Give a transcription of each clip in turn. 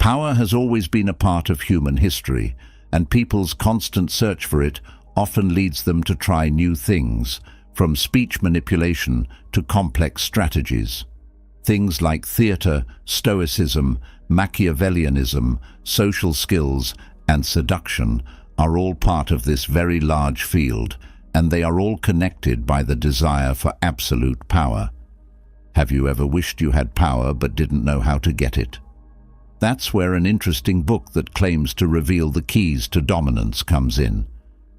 Power has always been a part of human history, and people's constant search for it often leads them to try new things, from speech manipulation to complex strategies. Things like theater, Stoicism, Machiavellianism, social skills, and seduction are all part of this very large field, and they are all connected by the desire for absolute power. Have you ever wished you had power but didn't know how to get it? That's where an interesting book that claims to reveal the keys to dominance comes in.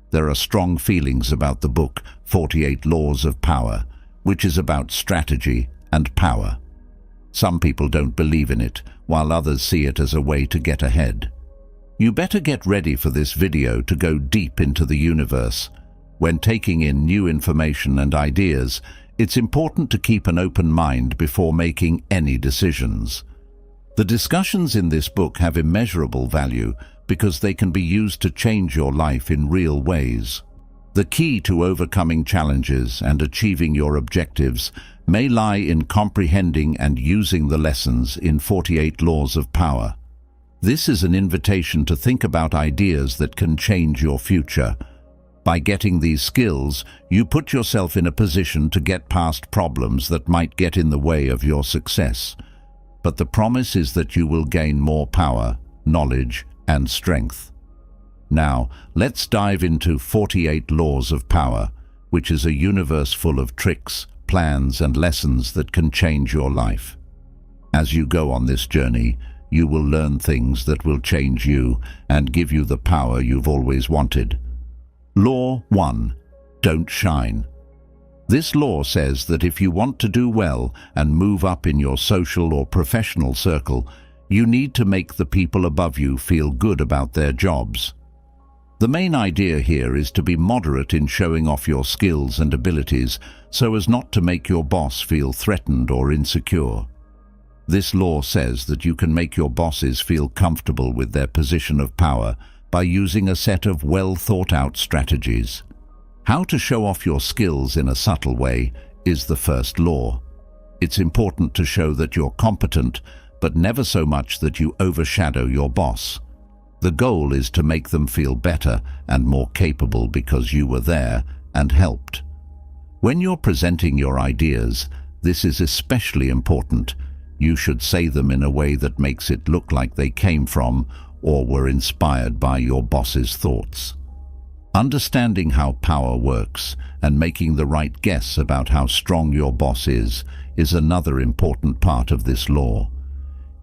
There are strong feelings about the book 48 Laws of Power, which is about strategy and power. Some people don't believe in it, while others see it as a way to get ahead. You better get ready for this video to go deep into the universe. When taking in new information and ideas, it's important to keep an open mind before making any decisions. The discussions in this book have immeasurable value because they can be used to change your life in real ways. The key to overcoming challenges and achieving your objectives may lie in comprehending and using the lessons in 48 Laws of Power. This is an invitation to think about ideas that can change your future. By getting these skills, you put yourself in a position to get past problems that might get in the way of your success. But the promise is that you will gain more power, knowledge, and strength. Now, let's dive into 48 Laws of Power, which is a universe full of tricks, plans, and lessons that can change your life. As you go on this journey, you will learn things that will change you and give you the power you've always wanted. Law 1. Don't shine. This law says that if you want to do well and move up in your social or professional circle, you need to make the people above you feel good about their jobs. The main idea here is to be moderate in showing off your skills and abilities so as not to make your boss feel threatened or insecure. This law says that you can make your bosses feel comfortable with their position of power by using a set of well-thought-out strategies. How to show off your skills in a subtle way is the first law. It's important to show that you're competent, but never so much that you overshadow your boss. The goal is to make them feel better and more capable because you were there and helped. When you're presenting your ideas, this is especially important. You should say them in a way that makes it look like they came from or were inspired by your boss's thoughts. Understanding how power works and making the right guess about how strong your boss is another important part of this law.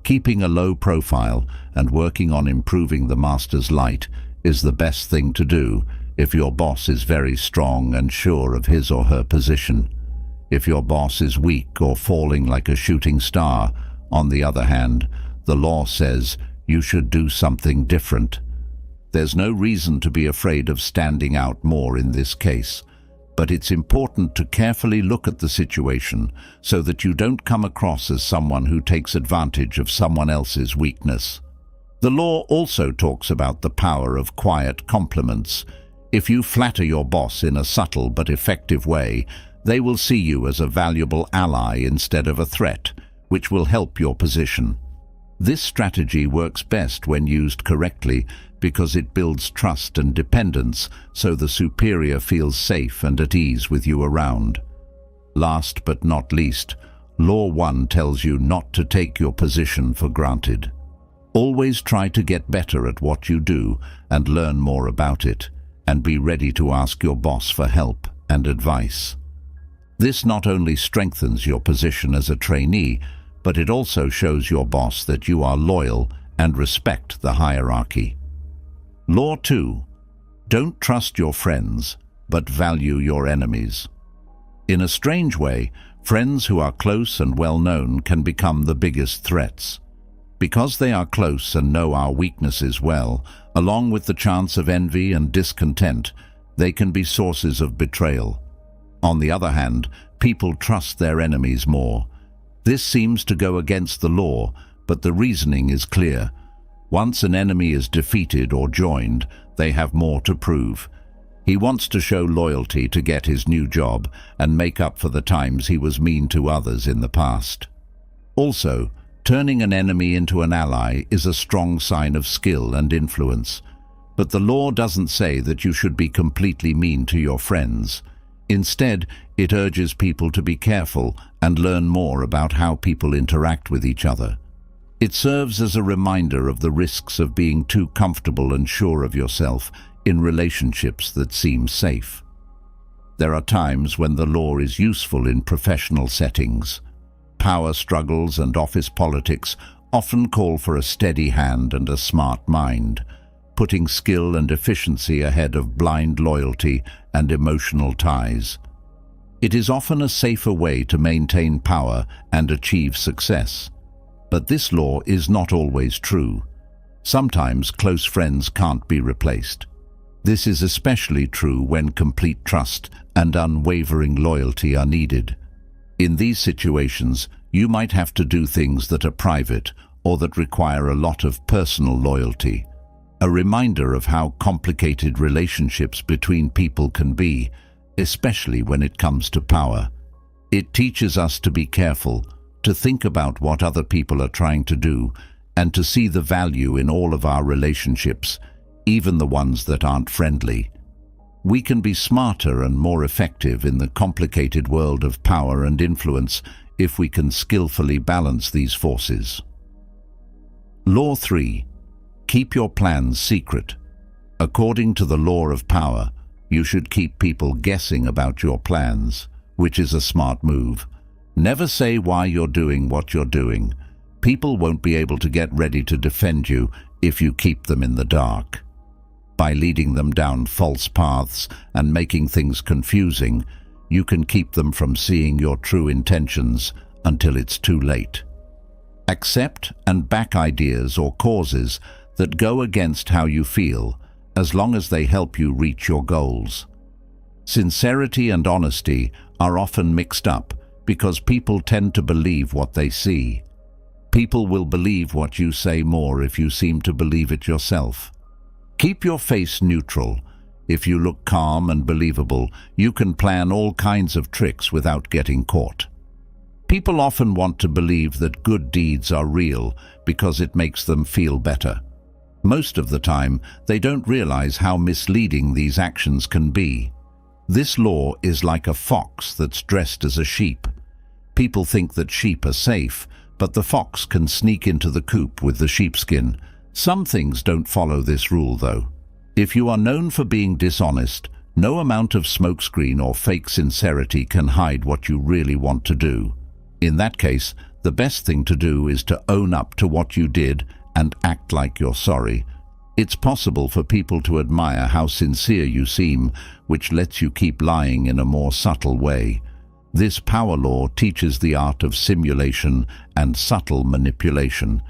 Keeping a low profile and working on improving the master's light is the best thing to do if your boss is very strong and sure of his or her position. If your boss is weak or falling like a shooting star, on the other hand, the law says you should do something different. There's no reason to be afraid of standing out more in this case, but it's important to carefully look at the situation so that you don't come across as someone who takes advantage of someone else's weakness. The law also talks about the power of quiet compliments. If you flatter your boss in a subtle but effective way, they will see you as a valuable ally instead of a threat, which will help your position. This strategy works best when used correctly because it builds trust and dependence so the superior feels safe and at ease with you around. Last but not least, Law 1 tells you not to take your position for granted. Always try to get better at what you do and learn more about it, and be ready to ask your boss for help and advice. This not only strengthens your position as a trainee, but it also shows your boss that you are loyal and respect the hierarchy. Law 2. Don't trust your friends, but value your enemies. In a strange way, friends who are close and well-known can become the biggest threats. Because they are close and know our weaknesses well, along with the chance of envy and discontent, they can be sources of betrayal. On the other hand, people trust their enemies more. This seems to go against the law, but the reasoning is clear. Once an enemy is defeated or joined, they have more to prove. He wants to show loyalty to get his new job and make up for the times he was mean to others in the past. Also, Turning an enemy into an ally is a strong sign of skill and influence. But the law doesn't say that you should be completely mean to your friends. Instead, it urges people to be careful and learn more about how people interact with each other. It serves as a reminder of the risks of being too comfortable and sure of yourself in relationships that seem safe. There are times when the law is useful in professional settings. Power struggles and office politics often call for a steady hand and a smart mind, putting skill and efficiency ahead of blind loyalty and emotional ties. It is often a safer way to maintain power and achieve success. But this law is not always true. Sometimes close friends can't be replaced. This is especially true when complete trust and unwavering loyalty are needed. In these situations, you might have to do things that are private or that require a lot of personal loyalty. A reminder of how complicated relationships between people can be, especially when it comes to power. It teaches us to be careful, to think about what other people are trying to do, and to see the value in all of our relationships, even the ones that aren't friendly. We can be smarter and more effective in the complicated world of power and influence if we can skillfully balance these forces. Law 3. Keep your plans secret. According to the law of power, you should keep people guessing about your plans, which is a smart move. Never say why you're doing what you're doing. People won't be able to get ready to defend you if you keep them in the dark. By leading them down false paths and making things confusing, you can keep them from seeing your true intentions until it's too late. Accept and back ideas or causes that go against how you feel, as long as they help you reach your goals. Sincerity and honesty are often mixed up because people tend to believe what they see. People will believe what you say more if you seem to believe it yourself. Keep your face neutral. If you look calm and believable, you can plan all kinds of tricks without getting caught. People often want to believe that good deeds are real because it makes them feel better. Most of the time, they don't realize how misleading these actions can be. This law is like a fox that's dressed as a sheep. People think that sheep are safe, but the fox can sneak into the coop with the sheepskin. Some things don't follow this rule, though. If you are known for being dishonest, no amount of smokescreen or fake sincerity can hide what you really want to do. In that case, the best thing to do is to own up to what you did and act like you're sorry. It's possible for people to admire how sincere you seem, which lets you keep lying in a more subtle way. This power law teaches the art of simulation and subtle manipulation.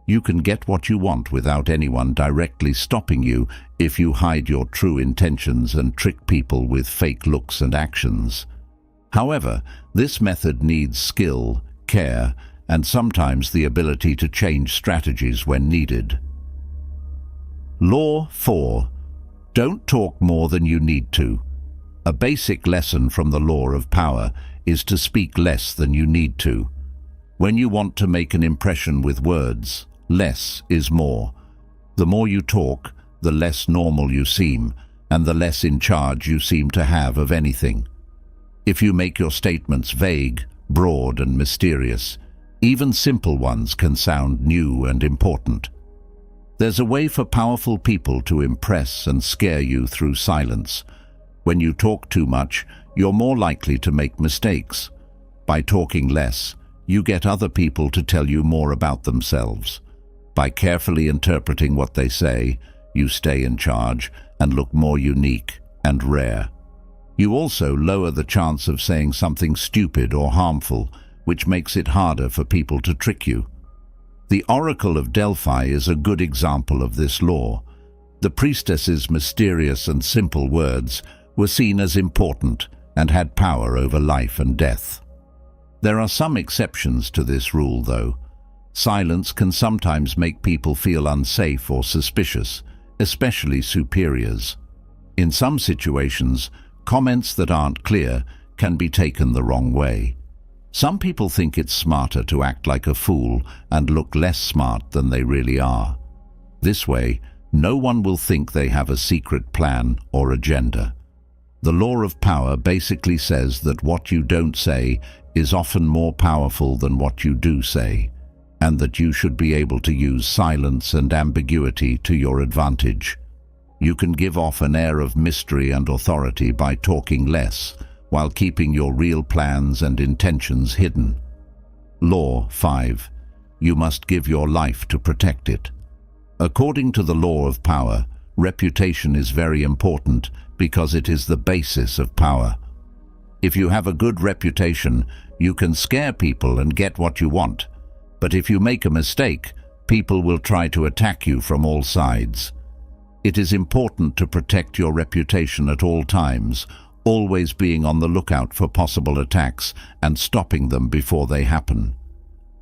You can get what you want without anyone directly stopping you if you hide your true intentions and trick people with fake looks and actions. However, this method needs skill, care, and sometimes the ability to change strategies when needed. Law 4. Don't talk more than you need to. A basic lesson from the law of power is to speak less than you need to. When you want to make an impression with words, less is more. The more you talk, the less normal you seem, and the less in charge you seem to have of anything. If you make your statements vague, broad, and mysterious, even simple ones can sound new and important. There's a way for powerful people to impress and scare you through silence. When you talk too much, you're more likely to make mistakes. By talking less, you get other people to tell you more about themselves. By carefully interpreting what they say, you stay in charge and look more unique and rare. You also lower the chance of saying something stupid or harmful, which makes it harder for people to trick you. The Oracle of Delphi is a good example of this law. The priestess's mysterious and simple words were seen as important and had power over life and death. There are some exceptions to this rule, though. Silence can sometimes make people feel unsafe or suspicious, especially superiors. In some situations, comments that aren't clear can be taken the wrong way. Some people think it's smarter to act like a fool and look less smart than they really are. This way, no one will think they have a secret plan or agenda. The law of power basically says that what you don't say is often more powerful than what you do say, and that you should be able to use silence and ambiguity to your advantage. You can give off an air of mystery and authority by talking less, while keeping your real plans and intentions hidden. Law 5. You must give your life to protect it. According to the law of power, reputation is very important because it is the basis of power. If you have a good reputation, you can scare people and get what you want. But if you make a mistake, people will try to attack you from all sides. It is important to protect your reputation at all times, always being on the lookout for possible attacks and stopping them before they happen.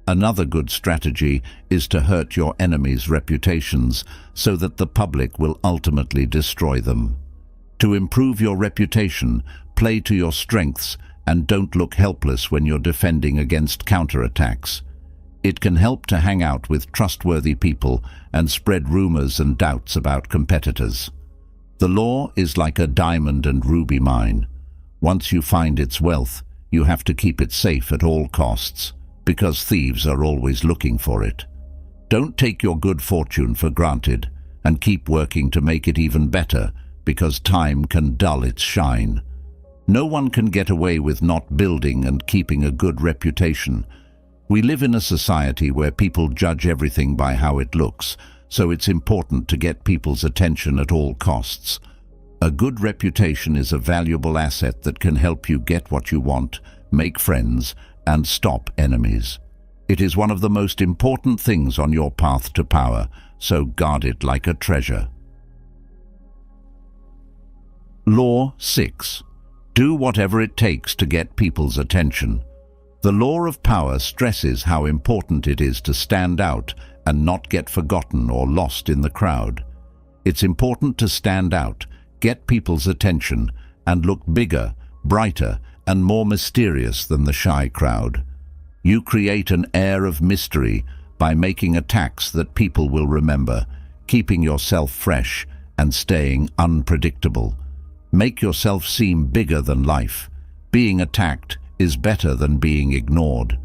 Another good strategy is to hurt your enemies' reputations so that the public will ultimately destroy them. To improve your reputation, play to your strengths and don't look helpless when you're defending against counterattacks. It can help to hang out with trustworthy people and spread rumors and doubts about competitors. The law is like a diamond and ruby mine. Once you find its wealth, you have to keep it safe at all costs, because thieves are always looking for it. Don't take your good fortune for granted, and keep working to make it even better, because time can dull its shine. No one can get away with not building and keeping a good reputation. We live in a society where people judge everything by how it looks, so it's important to get people's attention at all costs. A good reputation is a valuable asset that can help you get what you want, make friends, and stop enemies. It is one of the most important things on your path to power, so guard it like a treasure. Law 6. Do whatever it takes to get people's attention. The law of power stresses how important it is to stand out and not get forgotten or lost in the crowd. It's important to stand out, get people's attention, and look bigger, brighter, and more mysterious than the shy crowd. You create an air of mystery by making attacks that people will remember, keeping yourself fresh, and staying unpredictable. Make yourself seem bigger than life. Being attacked is better than being ignored.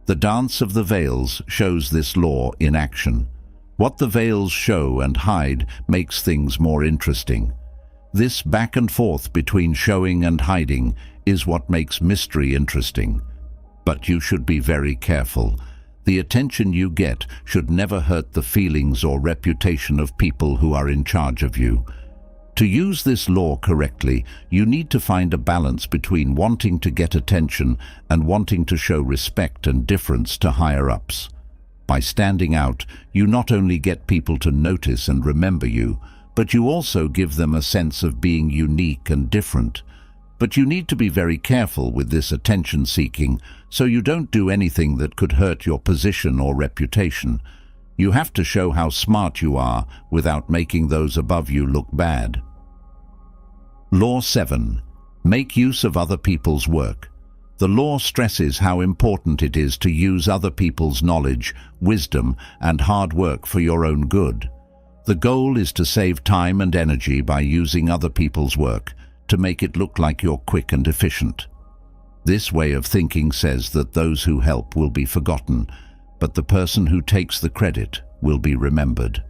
The dance of the veils shows this law in action. What the veils show and hide makes things more interesting. This back and forth between showing and hiding is what makes mystery interesting. But you should be very careful. The attention you get should never hurt the feelings or reputation of people who are in charge of you. To use this law correctly, you need to find a balance between wanting to get attention and wanting to show respect and deference to higher-ups. By standing out, you not only get people to notice and remember you, but you also give them a sense of being unique and different. But you need to be very careful with this attention-seeking, so you don't do anything that could hurt your position or reputation. You have to show how smart you are without making those above you look bad. Law 7. Make use of other people's work. The law stresses how important it is to use other people's knowledge, wisdom, and hard work for your own good. The goal is to save time and energy by using other people's work, to make it look like you're quick and efficient. This way of thinking says that those who help will be forgotten, but the person who takes the credit will be remembered.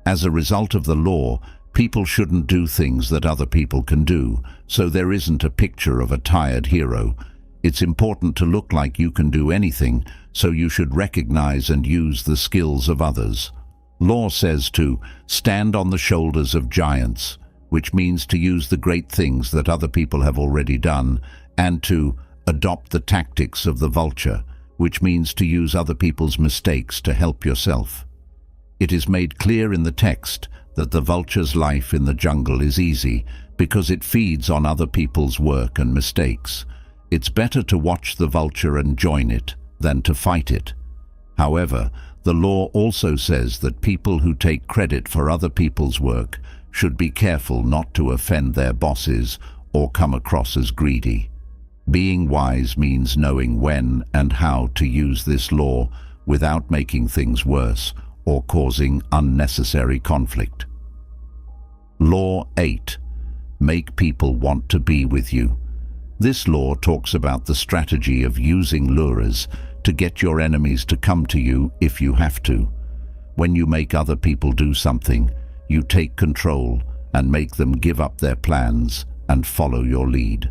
As a result of the law, people shouldn't do things that other people can do, so there isn't a picture of a tired hero. It's important to look like you can do anything, so you should recognize and use the skills of others. Law says to stand on the shoulders of giants, which means to use the great things that other people have already done, and to adopt the tactics of the vulture, which means to use other people's mistakes to help yourself. It is made clear in the text that the vulture's life in the jungle is easy because it feeds on other people's work and mistakes. It's better to watch the vulture and join it than to fight it. However, the law also says that people who take credit for other people's work should be careful not to offend their bosses or come across as greedy. Being wise means knowing when and how to use this law without making things worse or causing unnecessary conflict. Law 8. Make people want to be with you. This law talks about the strategy of using lures to get your enemies to come to you if you have to. When you make other people do something, you take control and make them give up their plans and follow your lead.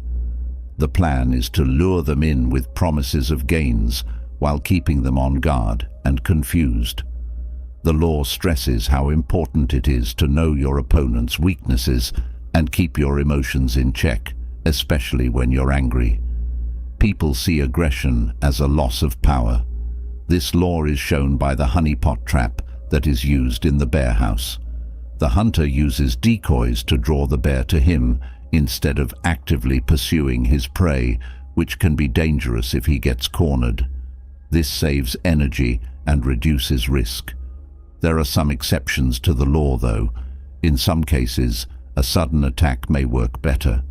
The plan is to lure them in with promises of gains while keeping them on guard and confused. The law stresses how important it is to know your opponent's weaknesses and keep your emotions in check, especially when you're angry. People see aggression as a loss of power. This law is shown by the honeypot trap that is used in the bear house. The hunter uses decoys to draw the bear to him instead of actively pursuing his prey, which can be dangerous if he gets cornered. This saves energy and reduces risk. There are some exceptions to the law, though. In some cases, a sudden attack may work better.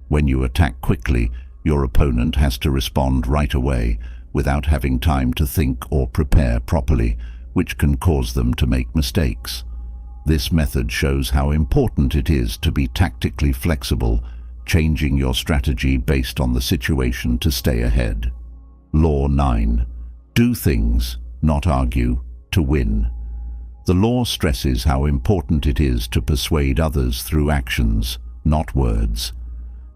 When you attack quickly, your opponent has to respond right away without having time to think or prepare properly, which can cause them to make mistakes. This method shows how important it is to be tactically flexible, changing your strategy based on the situation to stay ahead. Law 9. Do things, not argue, to win. The law stresses how important it is to persuade others through actions, not words.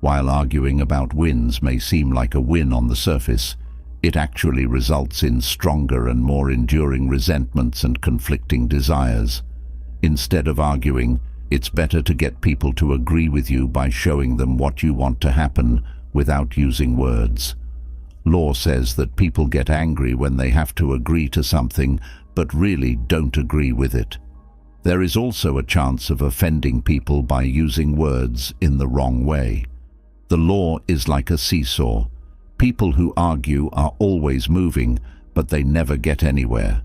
While arguing about wins may seem like a win on the surface, it actually results in stronger and more enduring resentments and conflicting desires. Instead of arguing, it's better to get people to agree with you by showing them what you want to happen without using words. Law says that people get angry when they have to agree to something, but really don't agree with it. There is also a chance of offending people by using words in the wrong way. The law is like a seesaw. People who argue are always moving, but they never get anywhere.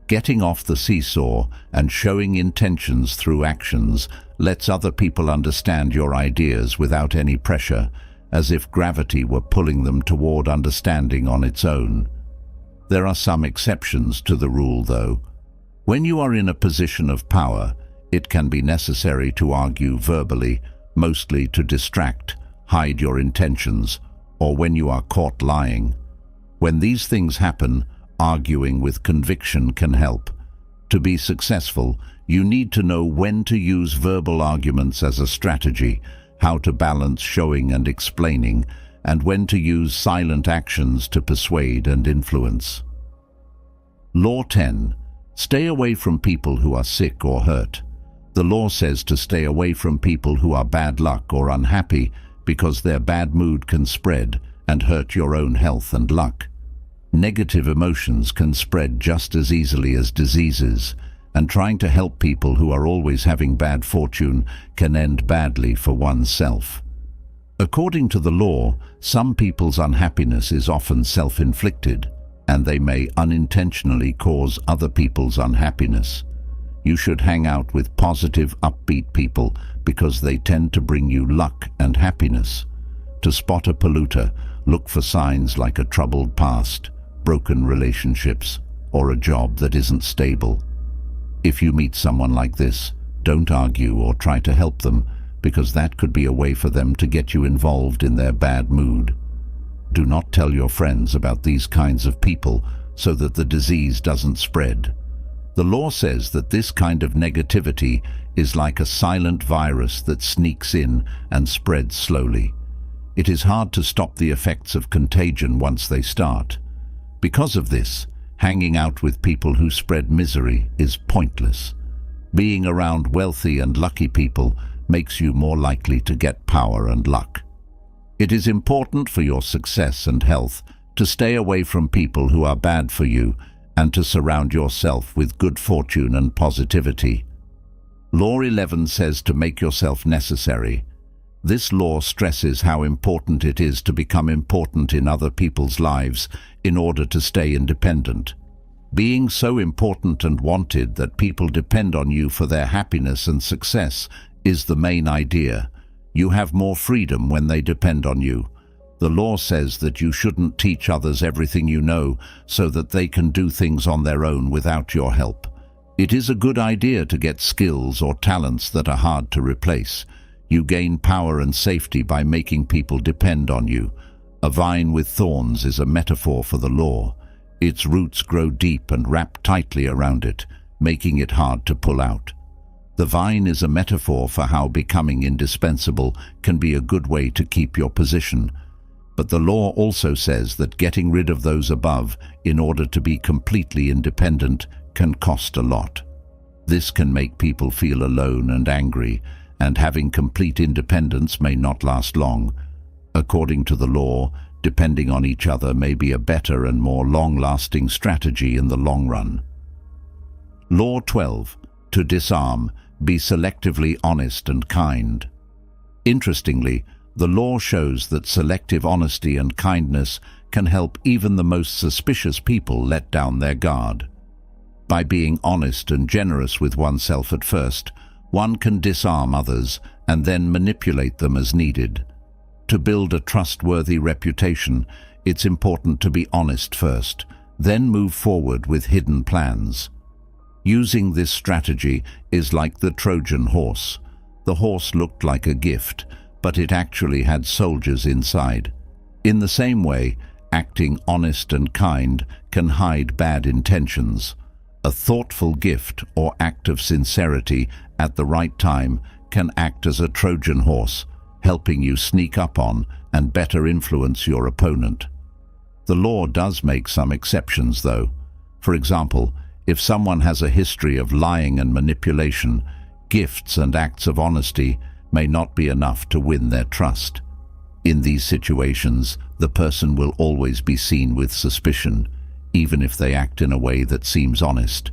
Getting off the seesaw and showing intentions through actions lets other people understand your ideas without any pressure, as if gravity were pulling them toward understanding on its own. There are some exceptions to the rule, though. When you are in a position of power, it can be necessary to argue verbally, mostly to distract, hide your intentions, or when you are caught lying. When these things happen, arguing with conviction can help. To be successful, you need to know when to use verbal arguments as a strategy, how to balance showing and explaining, and when to use silent actions to persuade and influence. Law 10. Stay away from people who are sick or hurt. The law says to stay away from people who are bad luck or unhappy because their bad mood can spread and hurt your own health and luck. Negative emotions can spread just as easily as diseases, and trying to help people who are always having bad fortune can end badly for oneself. According to the law, some people's unhappiness is often self-inflicted, and they may unintentionally cause other people's unhappiness. You should hang out with positive, upbeat people because they tend to bring you luck and happiness. To spot a polluter, look for signs like a troubled past, broken relationships, or a job that isn't stable. If you meet someone like this, don't argue or try to help them, because that could be a way for them to get you involved in their bad mood. Do not tell your friends about these kinds of people so that the disease doesn't spread. The law says that this kind of negativity is like a silent virus that sneaks in and spreads slowly. It is hard to stop the effects of contagion once they start. Because of this, hanging out with people who spread misery is pointless. Being around wealthy and lucky people makes you more likely to get power and luck. It is important for your success and health to stay away from people who are bad for you and to surround yourself with good fortune and positivity. Law 11 says to make yourself necessary. This law stresses how important it is to become important in other people's lives in order to stay independent. Being so important and wanted that people depend on you for their happiness and success is the main idea. You have more freedom when they depend on you. The The law says that you shouldn't teach others everything you know so that they can do things on their own without your help. It is a good idea to get skills or talents that are hard to replace. You gain power and safety by making people depend on you. A vine with thorns is a metaphor for the law. Its roots grow deep and wrap tightly around it, making it hard to pull out. The vine is a metaphor for how becoming indispensable can be a good way to keep your position. But the law also says that getting rid of those above in order to be completely independent can cost a lot. This can make people feel alone and angry, and having complete independence may not last long. According to the law, depending on each other may be a better and more long-lasting strategy in the long run. Law 12. To disarm, be selectively honest and kind. Interestingly, the law shows that selective honesty and kindness can help even the most suspicious people let down their guard. By being honest and generous with oneself at first, one can disarm others and then manipulate them as needed. To build a trustworthy reputation, it's important to be honest first, then move forward with hidden plans. Using this strategy is like the Trojan horse. The horse looked like a gift, but it actually had soldiers inside. In the same way, acting honest and kind can hide bad intentions. A thoughtful gift or act of sincerity at the right time can act as a Trojan horse, helping you sneak up on and better influence your opponent. The law does make some exceptions, though. For example, if someone has a history of lying and manipulation, gifts and acts of honesty may not be enough to win their trust. In these situations, the person will always be seen with suspicion, even if they act in a way that seems honest.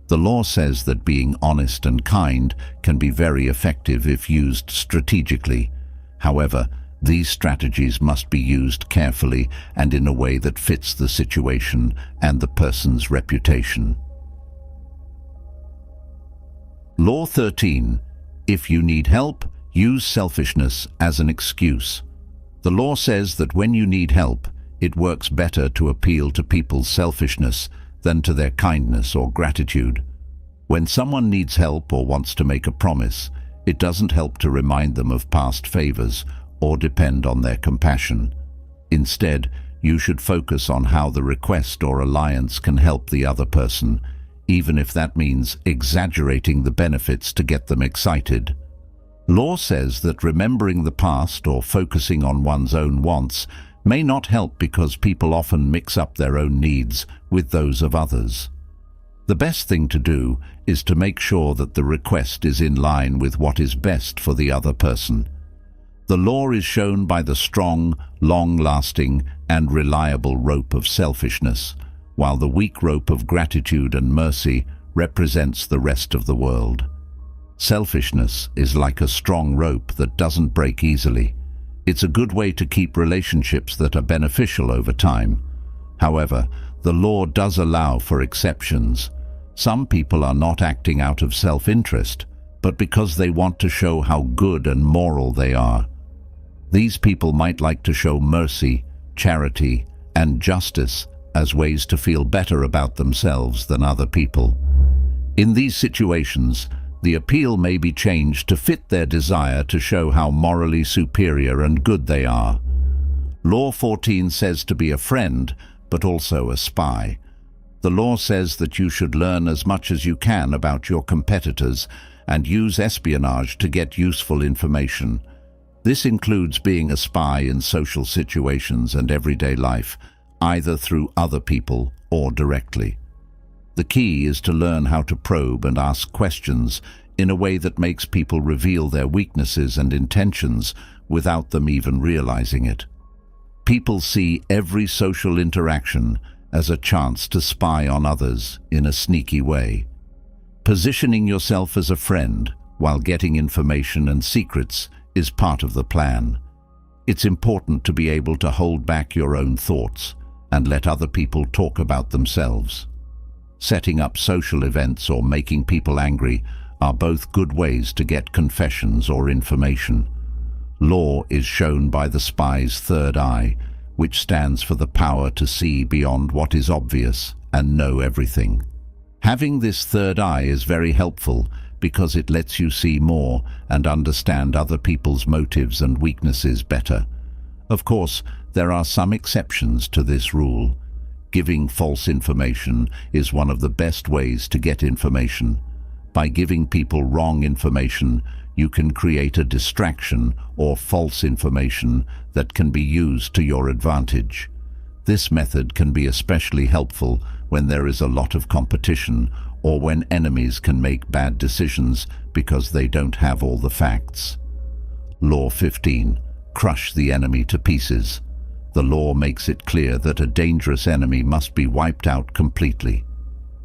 The law says that being honest and kind can be very effective if used strategically. However, these strategies must be used carefully and in a way that fits the situation and the person's reputation. Law 13. If you need help, use selfishness as an excuse. The law says that when you need help, it works better to appeal to people's selfishness than to their kindness or gratitude. When someone needs help or wants to make a promise, it doesn't help to remind them of past favors or depend on their compassion. Instead, you should focus on how the request or alliance can help the other person, even if that means exaggerating the benefits to get them excited. Law says that remembering the past or focusing on one's own wants may not help because people often mix up their own needs with those of others. The best thing to do is to make sure that the request is in line with what is best for the other person. The law is shown by the strong, long-lasting, and reliable rope of selfishness, while the weak rope of gratitude and mercy represents the rest of the world. Selfishness is like a strong rope that doesn't break easily. It's a good way to keep relationships that are beneficial over time. However, the law does allow for exceptions. Some people are not acting out of self-interest, but because they want to show how good and moral they are. These people might like to show mercy, charity, and justice as ways to feel better about themselves than other people. In these situations, the appeal may be changed to fit their desire to show how morally superior and good they are. Law 14 says to be a friend, but also a spy. The law says that you should learn as much as you can about your competitors and use espionage to get useful information. This includes being a spy in social situations and everyday life, either through other people or directly. The key is to learn how to probe and ask questions in a way that makes people reveal their weaknesses and intentions without them even realizing it. People see every social interaction as a chance to spy on others in a sneaky way. Positioning yourself as a friend while getting information and secrets is part of the plan. It's important to be able to hold back your own thoughts and let other people talk about themselves. Setting up social events or making people angry are both good ways to get confessions or information. Law is shown by the spy's third eye, which stands for the power to see beyond what is obvious and know everything. Having this third eye is very helpful because it lets you see more and understand other people's motives and weaknesses better. Of course, there are some exceptions to this rule. Giving false information is one of the best ways to get information. By giving people wrong information, you can create a distraction or false information that can be used to your advantage. This method can be especially helpful when there is a lot of competition or when enemies can make bad decisions because they don't have all the facts. Law 15. Crush the enemy to pieces. The law makes it clear that a dangerous enemy must be wiped out completely.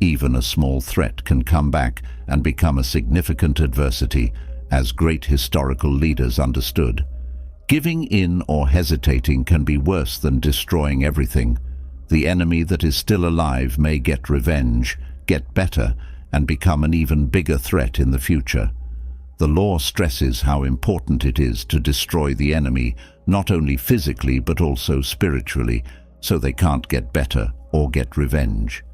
Even a small threat can come back and become a significant adversity, as great historical leaders understood. Giving in or hesitating can be worse than destroying everything. The enemy that is still alive may get revenge, get better, and become an even bigger threat in the future. The law stresses how important it is to destroy the enemy, not only physically but also spiritually, so they can't get better or get revenge.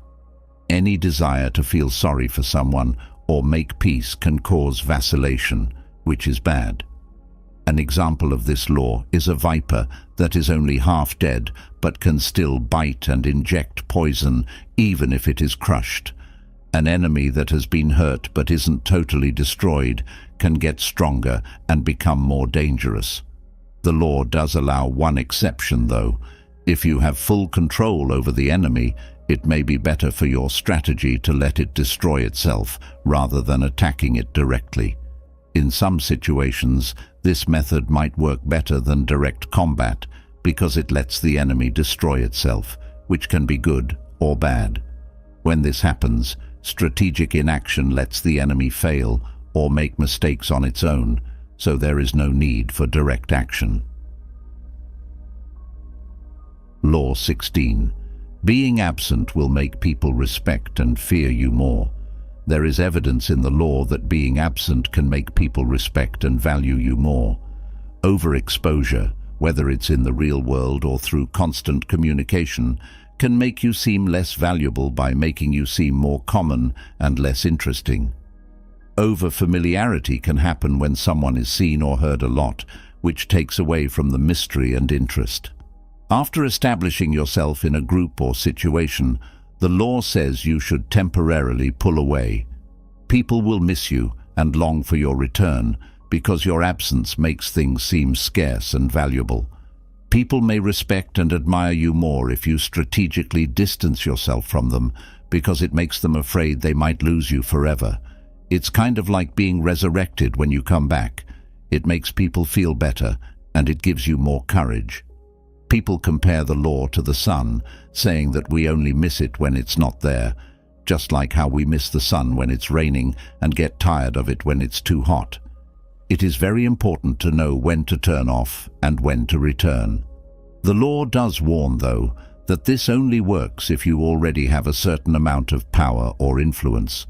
Any desire to feel sorry for someone or make peace can cause vacillation, which is bad. An example of this law is a viper that is only half dead but can still bite and inject poison even if it is crushed. An enemy that has been hurt but isn't totally destroyed can get stronger and become more dangerous. The law does allow one exception, though. If you have full control over the enemy, it may be better for your strategy to let it destroy itself rather than attacking it directly. In some situations, this method might work better than direct combat because it lets the enemy destroy itself, which can be good or bad. When this happens, strategic inaction lets the enemy fail or make mistakes on its own, so there is no need for direct action. Law 16. Being absent will make people respect and fear you more. There is evidence in the law that being absent can make people respect and value you more. Overexposure, whether it's in the real world or through constant communication, can make you seem less valuable by making you seem more common and less interesting. Overfamiliarity can happen when someone is seen or heard a lot, which takes away from the mystery and interest. After establishing yourself in a group or situation, the law says you should temporarily pull away. People will miss you and long for your return because your absence makes things seem scarce and valuable. People may respect and admire you more if you strategically distance yourself from them because it makes them afraid they might lose you forever. It's kind of like being resurrected when you come back. It makes people feel better and it gives you more courage. People compare the law to the sun, saying that we only miss it when it's not there, just like how we miss the sun when it's raining and get tired of it when it's too hot. It is very important to know when to turn off and when to return. The law does warn, though, that this only works if you already have a certain amount of power or influence.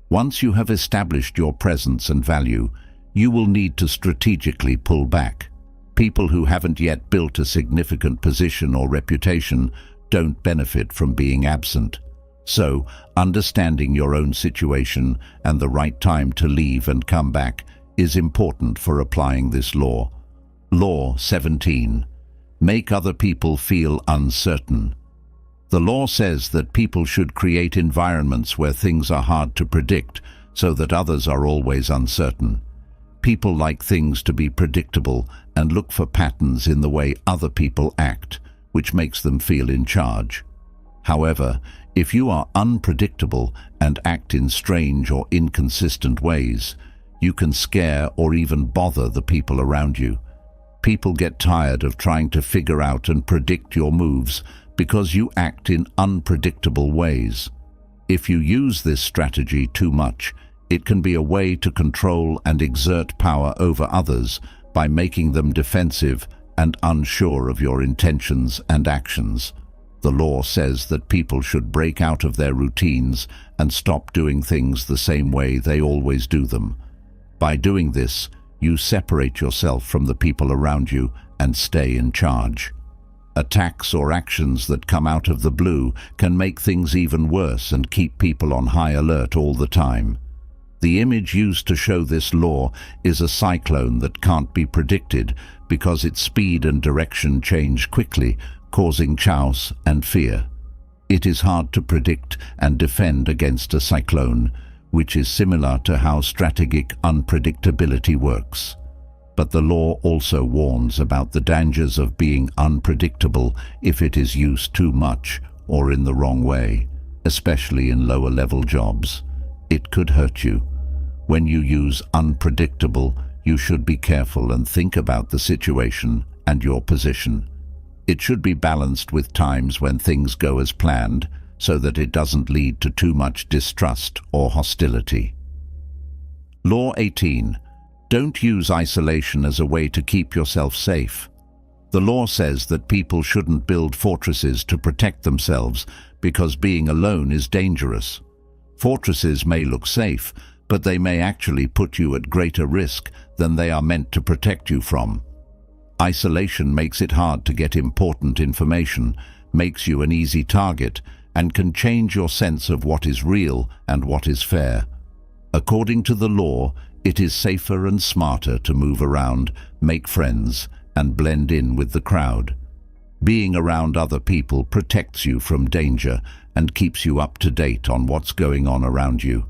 Once you have established your presence and value, you will need to strategically pull back. People who haven't yet built a significant position or reputation don't benefit from being absent. So, understanding your own situation and the right time to leave and come back is important for applying this law. Law 17. Make other people feel uncertain. The law says that people should create environments where things are hard to predict so that others are always uncertain. People like things to be predictable and look for patterns in the way other people act, which makes them feel in charge. However, if you are unpredictable and act in strange or inconsistent ways, you can scare or even bother the people around you. People get tired of trying to figure out and predict your moves because you act in unpredictable ways. If you use this strategy too much, it can be a way to control and exert power over others by making them defensive and unsure of your intentions and actions. The law says that people should break out of their routines and stop doing things the same way they always do them. By doing this, You separate yourself from the people around you and stay in charge. Attacks or actions that come out of the blue can make things even worse and keep people on high alert all the time. The image used to show this law is a cyclone that can't be predicted because its speed and direction change quickly, causing chaos and fear. It is hard to predict and defend against a cyclone, which is similar to how strategic unpredictability works. But the law also warns about the dangers of being unpredictable if it is used too much or in the wrong way, especially in lower-level jobs. It could hurt you. When you use unpredictable, you should be careful and think about the situation and your position. It should be balanced with times when things go as planned, so that it doesn't lead to too much distrust or hostility. Law 18. Don't use isolation as a way to keep yourself safe. The law says that people shouldn't build fortresses to protect themselves because being alone is dangerous. Fortresses may look safe, but they may actually put you at greater risk than they are meant to protect you from. Isolation makes it hard to get important information, makes you an easy target, and can change your sense of what is real and what is fair. According to the law, it is safer and smarter to move around, make friends, and blend in with the crowd. Being around other people protects you from danger and keeps you up to date on what's going on around you.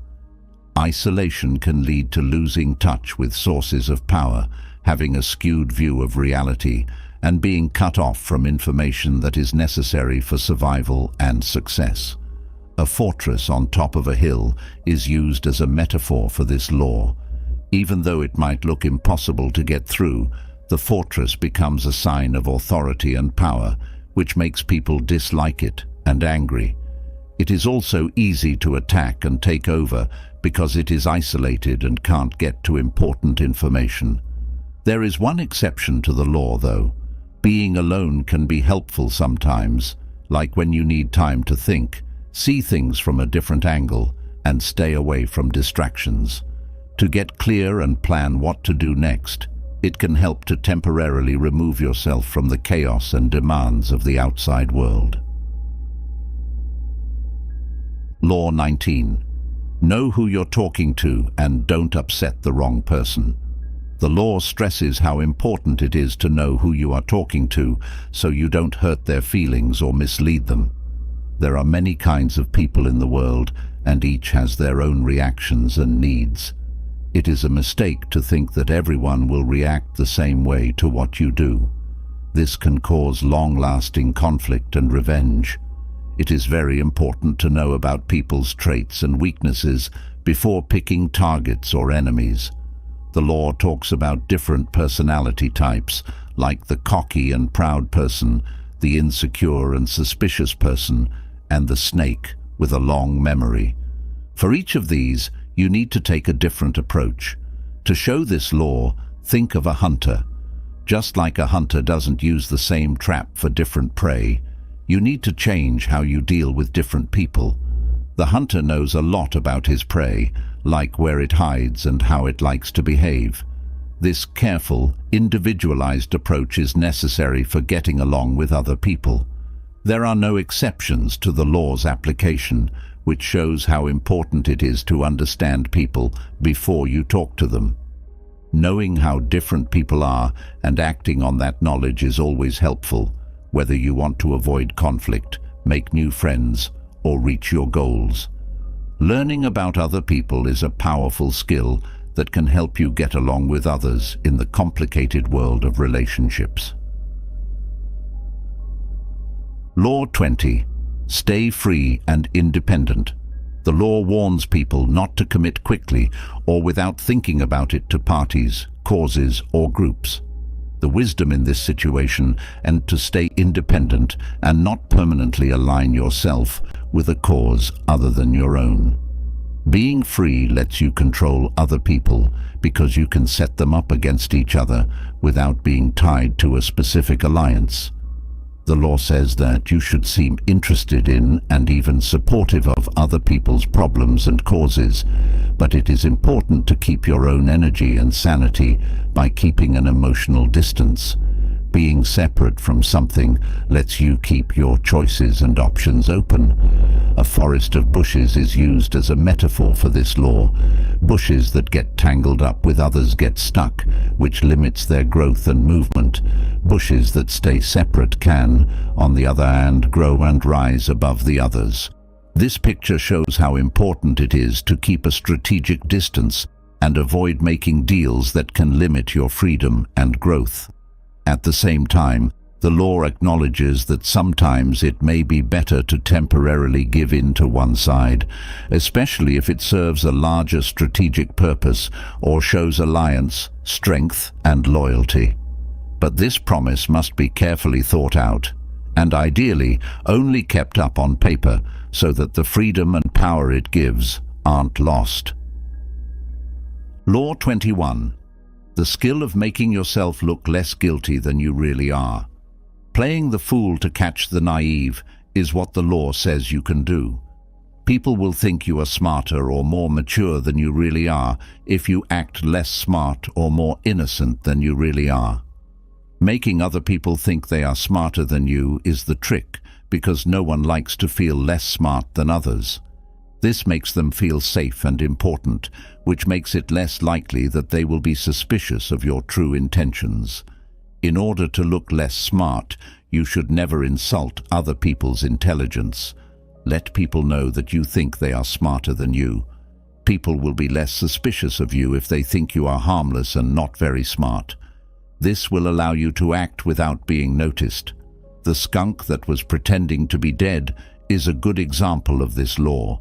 Isolation can lead to losing touch with sources of power, having a skewed view of reality, and being cut off from information that is necessary for survival and success. A fortress on top of a hill is used as a metaphor for this law. Even though it might look impossible to get through, the fortress becomes a sign of authority and power, which makes people dislike it and angry. It is also easy to attack and take over because it is isolated and can't get to important information. There is one exception to the law, though. Being alone can be helpful sometimes, like when you need time to think, see things from a different angle, and stay away from distractions. To get clear and plan what to do next, it can help to temporarily remove yourself from the chaos and demands of the outside world. Law 19. Know who you're talking to and don't upset the wrong person. The law stresses how important it is to know who you are talking to so you don't hurt their feelings or mislead them. There are many kinds of people in the world, and each has their own reactions and needs. It is a mistake to think that everyone will react the same way to what you do. This can cause long-lasting conflict and revenge. It is very important to know about people's traits and weaknesses before picking targets or enemies. The law talks about different personality types, like the cocky and proud person, the insecure and suspicious person, and the snake with a long memory. For each of these, you need to take a different approach. To show this law, think of a hunter. Just like a hunter doesn't use the same trap for different prey, you need to change how you deal with different people. The hunter knows a lot about his prey, like where it hides and how it likes to behave. This careful, individualized approach is necessary for getting along with other people. There are no exceptions to the law's application, which shows how important it is to understand people before you talk to them. Knowing how different people are and acting on that knowledge is always helpful, whether you want to avoid conflict, make new friends, or reach your goals. Learning about other people is a powerful skill that can help you get along with others in the complicated world of relationships. Law 20. Stay free and independent. The law warns people not to commit quickly or without thinking about it to parties, causes, or groups. The wisdom in this situation and to stay independent and not permanently align yourself with a cause other than your own. Being free lets you control other people because you can set them up against each other without being tied to a specific alliance. The law says that you should seem interested in and even supportive of other people's problems and causes, but it is important to keep your own energy and sanity by keeping an emotional distance. Being separate from something lets you keep your choices and options open. A forest of bushes is used as a metaphor for this law. Bushes that get tangled up with others get stuck, which limits their growth and movement. Bushes that stay separate can, on the other hand, grow and rise above the others. This picture shows how important it is to keep a strategic distance and avoid making deals that can limit your freedom and growth. At the same time, the law acknowledges that sometimes it may be better to temporarily give in to one side, especially if it serves a larger strategic purpose or shows alliance, strength, and loyalty. But this promise must be carefully thought out, and ideally only kept up on paper so that the freedom and power it gives aren't lost. Law 21. The skill of making yourself look less guilty than you really are. Playing the fool to catch the naive is what the law says you can do. People will think you are smarter or more mature than you really are if you act less smart or more innocent than you really are. Making other people think they are smarter than you is the trick, because no one likes to feel less smart than others. This makes them feel safe and important, which makes it less likely that they will be suspicious of your true intentions. In order to look less smart, you should never insult other people's intelligence. Let people know that you think they are smarter than you. People will be less suspicious of you if they think you are harmless and not very smart. This will allow you to act without being noticed. The skunk that was pretending to be dead is a good example of this law.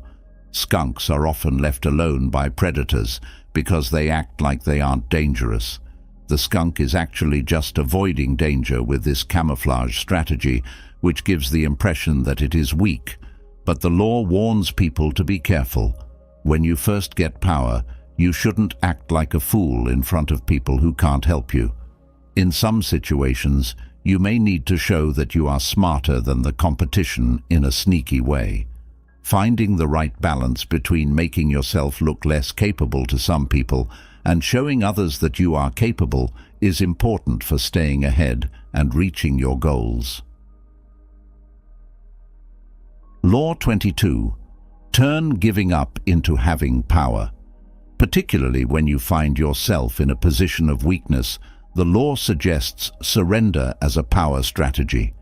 Skunks are often left alone by predators because they act like they aren't dangerous. The skunk is actually just avoiding danger with this camouflage strategy, which gives the impression that it is weak. But the law warns people to be careful. When you first get power, you shouldn't act like a fool in front of people who can't help you. In some situations, you may need to show that you are smarter than the competition in a sneaky way. Finding the right balance between making yourself look less capable to some people and showing others that you are capable is important for staying ahead and reaching your goals. Law 22. Turn giving up into having power. Particularly when you find yourself in a position of weakness, the law suggests surrender as a power strategy.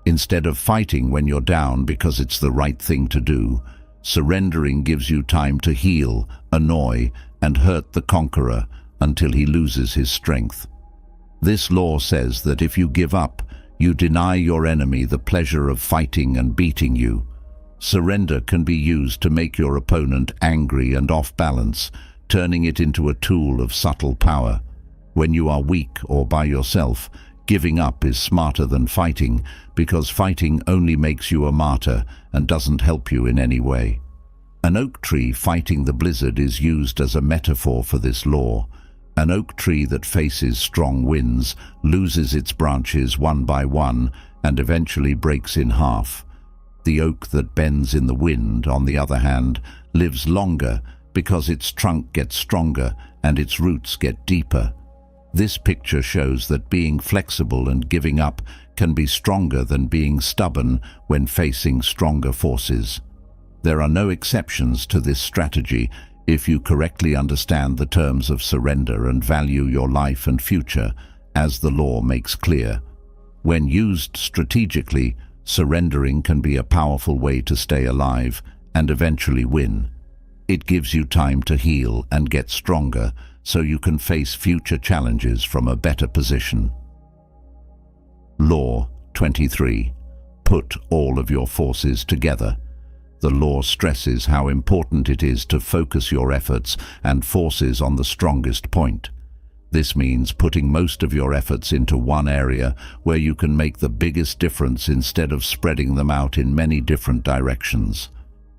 Instead of fighting when you're down because it's the right thing to do, surrendering gives you time to heal, annoy, and hurt the conqueror until he loses his strength. This law says that if you give up, you deny your enemy the pleasure of fighting and beating you. Surrender can be used to make your opponent angry and off balance, turning it into a tool of subtle power. When you are weak or by yourself, giving up is smarter than fighting, because fighting only makes you a martyr and doesn't help you in any way. An oak tree fighting the blizzard is used as a metaphor for this law. An oak tree that faces strong winds loses its branches one by one and eventually breaks in half. The oak that bends in the wind, on the other hand, lives longer because its trunk gets stronger and its roots get deeper. This picture shows that being flexible and giving up can be stronger than being stubborn when facing stronger forces. There are no exceptions to this strategy if you correctly understand the terms of surrender and value your life and future, as the law makes clear. When used strategically, surrendering can be a powerful way to stay alive and eventually win. It gives you time to heal and get stronger, so you can face future challenges from a better position. Law 23. Put all of your forces together. The law stresses how important it is to focus your efforts and forces on the strongest point. This means putting most of your efforts into one area where you can make the biggest difference instead of spreading them out in many different directions.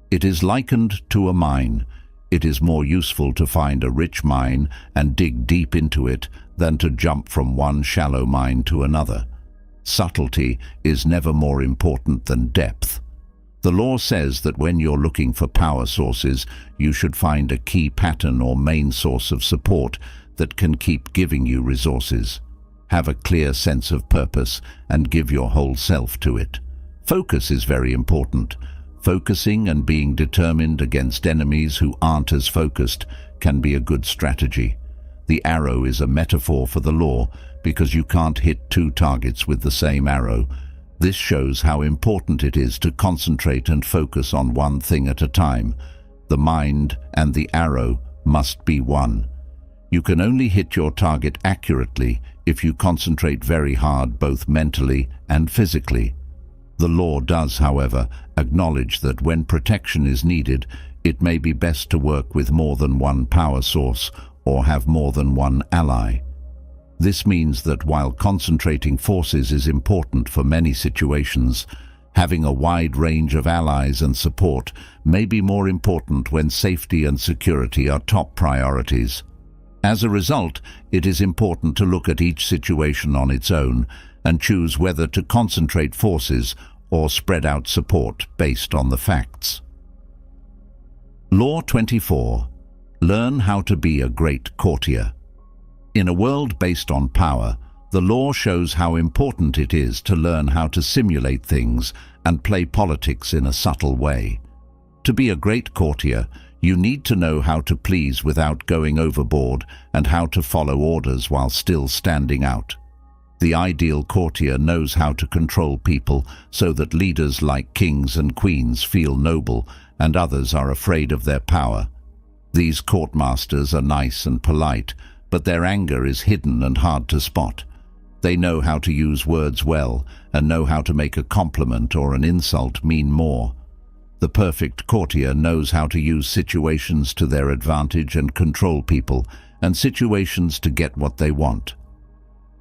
It is likened to a mine. It is more useful to find a rich mine and dig deep into it than to jump from one shallow mine to another. Subtlety is never more important than depth. The law says that when you're looking for power sources, you should find a key pattern or main source of support that can keep giving you resources. Have a clear sense of purpose and give your whole self to it. Focus is very important. Focusing and being determined against enemies who aren't as focused can be a good strategy. The arrow is a metaphor for the law because you can't hit two targets with the same arrow. This shows how important it is to concentrate and focus on one thing at a time. The mind and the arrow must be one. You can only hit your target accurately if you concentrate very hard both mentally and physically. The law does, however, acknowledge that when protection is needed, it may be best to work with more than one power source or have more than one ally. This means that while concentrating forces is important for many situations, having a wide range of allies and support may be more important when safety and security are top priorities. As a result, it is important to look at each situation on its own and choose whether to concentrate forces or spread out support based on the facts. Law 24. Learn how to be a great courtier. In a world based on power, the law shows how important it is to learn how to simulate things and play politics in a subtle way. To be a great courtier, you need to know how to please without going overboard and how to follow orders while still standing out. The ideal courtier knows how to control people so that leaders like kings and queens feel noble and others are afraid of their power. These courtmasters are nice and polite, but their anger is hidden and hard to spot. They know how to use words well and know how to make a compliment or an insult mean more. The perfect courtier knows how to use situations to their advantage and control people, and situations to get what they want.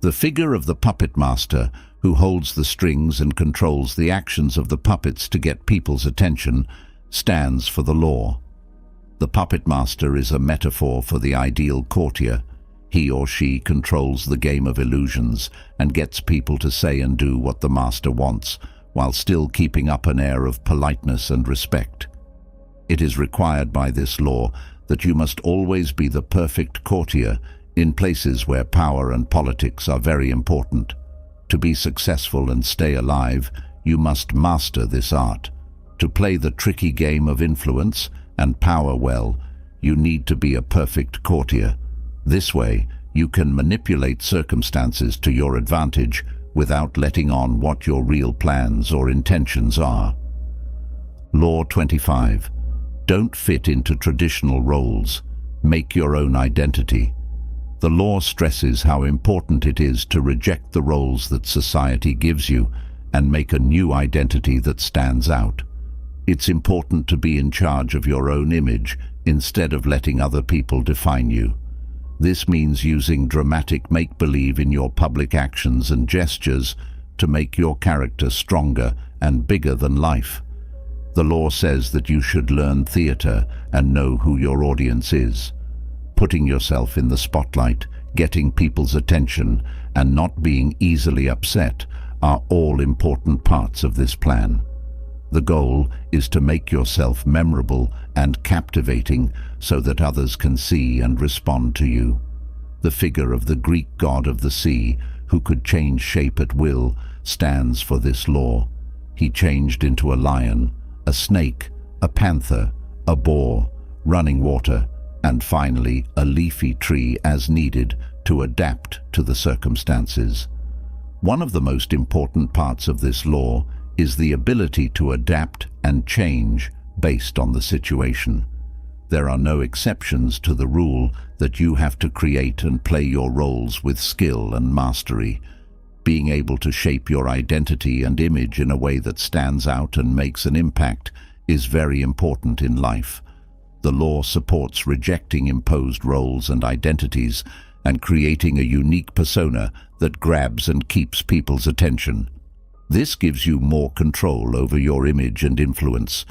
The figure of the puppet master, who holds the strings and controls the actions of the puppets to get people's attention, stands for the law. The puppet master is a metaphor for the ideal courtier. He or she controls the game of illusions and gets people to say and do what the master wants, while still keeping up an air of politeness and respect. It is required by this law that you must always be the perfect courtier in places where power and politics are very important. To be successful and stay alive, you must master this art. To play the tricky game of influence and power well, you need to be a perfect courtier. This way, you can manipulate circumstances to your advantage without letting on what your real plans or intentions are. Law 25. Don't fit into traditional roles. Make your own identity. The law stresses how important it is to reject the roles that society gives you and make a new identity that stands out. It's important to be in charge of your own image instead of letting other people define you. This means using dramatic make-believe in your public actions and gestures to make your character stronger and bigger than life. The law says that you should learn theater and know who your audience is. Putting yourself in the spotlight, getting people's attention, and not being easily upset are all important parts of this plan. The goal is to make yourself memorable and captivating so that others can see and respond to you. The figure of the Greek god of the sea, who could change shape at will, stands for this law. He changed into a lion, a snake, a panther, a boar, running water, and finally a leafy tree as needed to adapt to the circumstances. One of the most important parts of this law is the ability to adapt and change based on the situation. There are no exceptions to the rule that you have to create and play your roles with skill and mastery. Being able to shape your identity and image in a way that stands out and makes an impact is very important in life. The law supports rejecting imposed roles and identities and creating a unique persona that grabs and keeps people's attention. This gives you more control over your image and influence.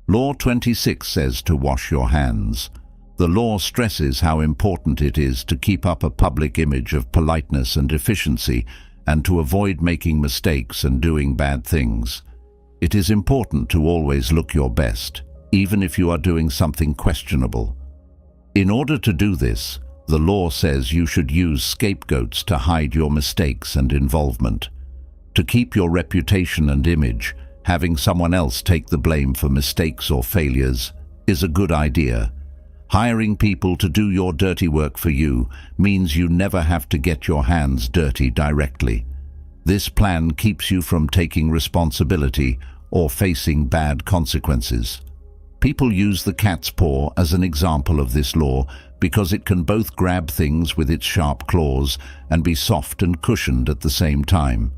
Law 26 says to wash your hands. The law stresses how important it is to keep up a public image of politeness and efficiency and to avoid making mistakes and doing bad things. It is important to always look your best, even if you are doing something questionable. In order to do this, the law says you should use scapegoats to hide your mistakes and involvement. To keep your reputation and image, having someone else take the blame for mistakes or failures is a good idea. Hiring people to do your dirty work for you means you never have to get your hands dirty directly. This plan keeps you from taking responsibility or facing bad consequences. People use the cat's paw as an example of this law because it can both grab things with its sharp claws and be soft and cushioned at the same time.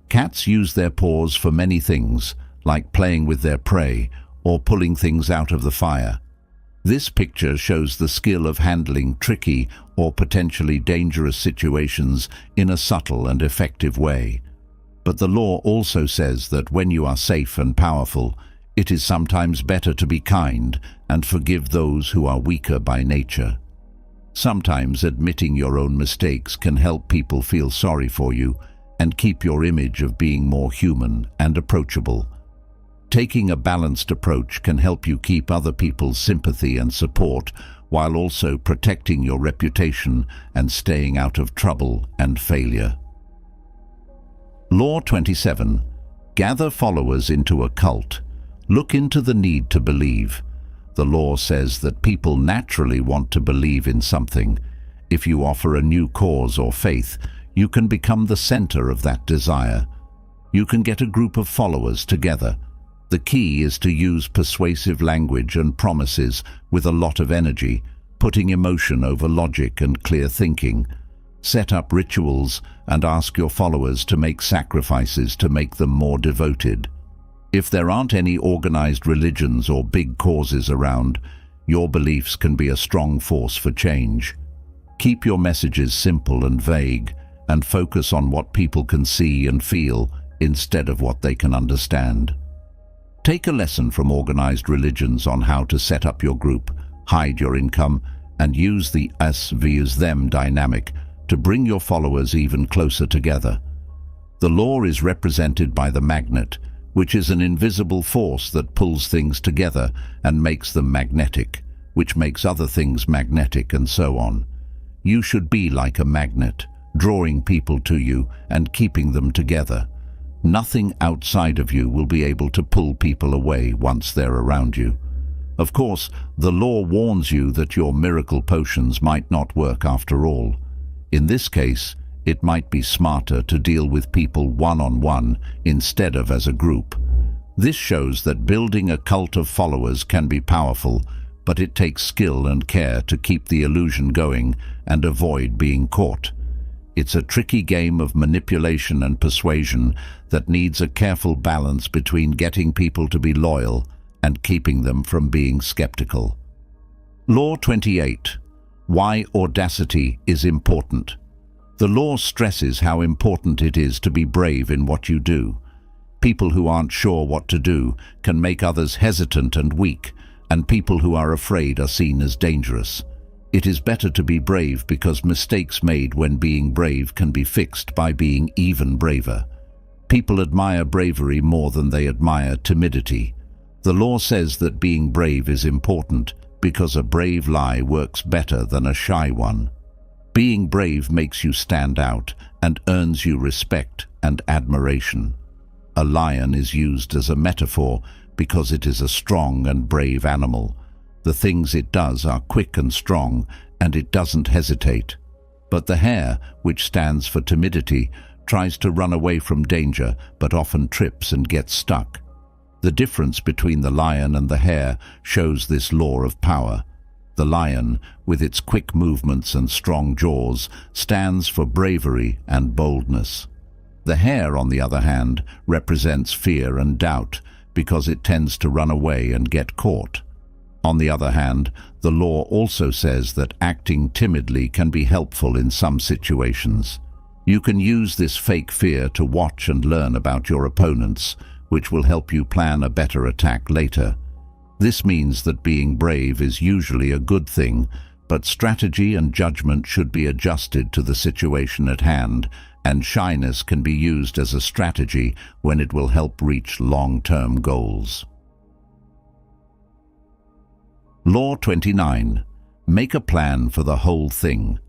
Cats use their paws for many things, like playing with their prey or pulling things out of the fire. This picture shows the skill of handling tricky or potentially dangerous situations in a subtle and effective way. But the law also says that when you are safe and powerful, it is sometimes better to be kind and forgive those who are weaker by nature. Sometimes admitting your own mistakes can help people feel sorry for you and keep your image of being more human and approachable. Taking a balanced approach can help you keep other people's sympathy and support while also protecting your reputation and staying out of trouble and failure. Law 27. Gather followers into a cult. Look into the need to believe. The law says that people naturally want to believe in something. If you offer a new cause or faith, you can become the center of that desire. You can get a group of followers together. The key is to use persuasive language and promises with a lot of energy, putting emotion over logic and clear thinking. Set up rituals and ask your followers to make sacrifices to make them more devoted. If there aren't any organized religions or big causes around, your beliefs can be a strong force for change. Keep your messages simple and vague, and focus on what people can see and feel instead of what they can understand. Take a lesson from organized religions on how to set up your group, hide your income, and use the us vs them dynamic to bring your followers even closer together. The law is represented by the magnet, which is an invisible force that pulls things together and makes them magnetic, which makes other things magnetic, and so on. You should be like a magnet, drawing people to you and keeping them together. Nothing outside of you will be able to pull people away once they're around you. Of course, the law warns you that your miracle potions might not work after all. In this case, it might be smarter to deal with people one-on-one instead of as a group. This shows that building a cult of followers can be powerful, but it takes skill and care to keep the illusion going and avoid being caught. It's a tricky game of manipulation and persuasion that needs a careful balance between getting people to be loyal and keeping them from being skeptical. Law 28. Why audacity is important. The law stresses how important it is to be brave in what you do. People who aren't sure what to do can make others hesitant and weak, and people who are afraid are seen as dangerous. It is better to be brave because mistakes made when being brave can be fixed by being even braver. People admire bravery more than they admire timidity. The law says that being brave is important because a brave lie works better than a shy one. Being brave makes you stand out and earns you respect and admiration. A lion is used as a metaphor because it is a strong and brave animal. The things it does are quick and strong, and it doesn't hesitate. But the hare, which stands for timidity, tries to run away from danger, but often trips and gets stuck. The difference between the lion and the hare shows this law of power. The lion, with its quick movements and strong jaws, stands for bravery and boldness. The hare, on the other hand, represents fear and doubt, because it tends to run away and get caught. On the other hand, the law also says that acting timidly can be helpful in some situations. You can use this fake fear to watch and learn about your opponents, which will help you plan a better attack later. This means that being brave is usually a good thing, but strategy and judgment should be adjusted to the situation at hand and shyness can be used as a strategy when it will help reach long-term goals. Law 29. Make a plan for the whole thing.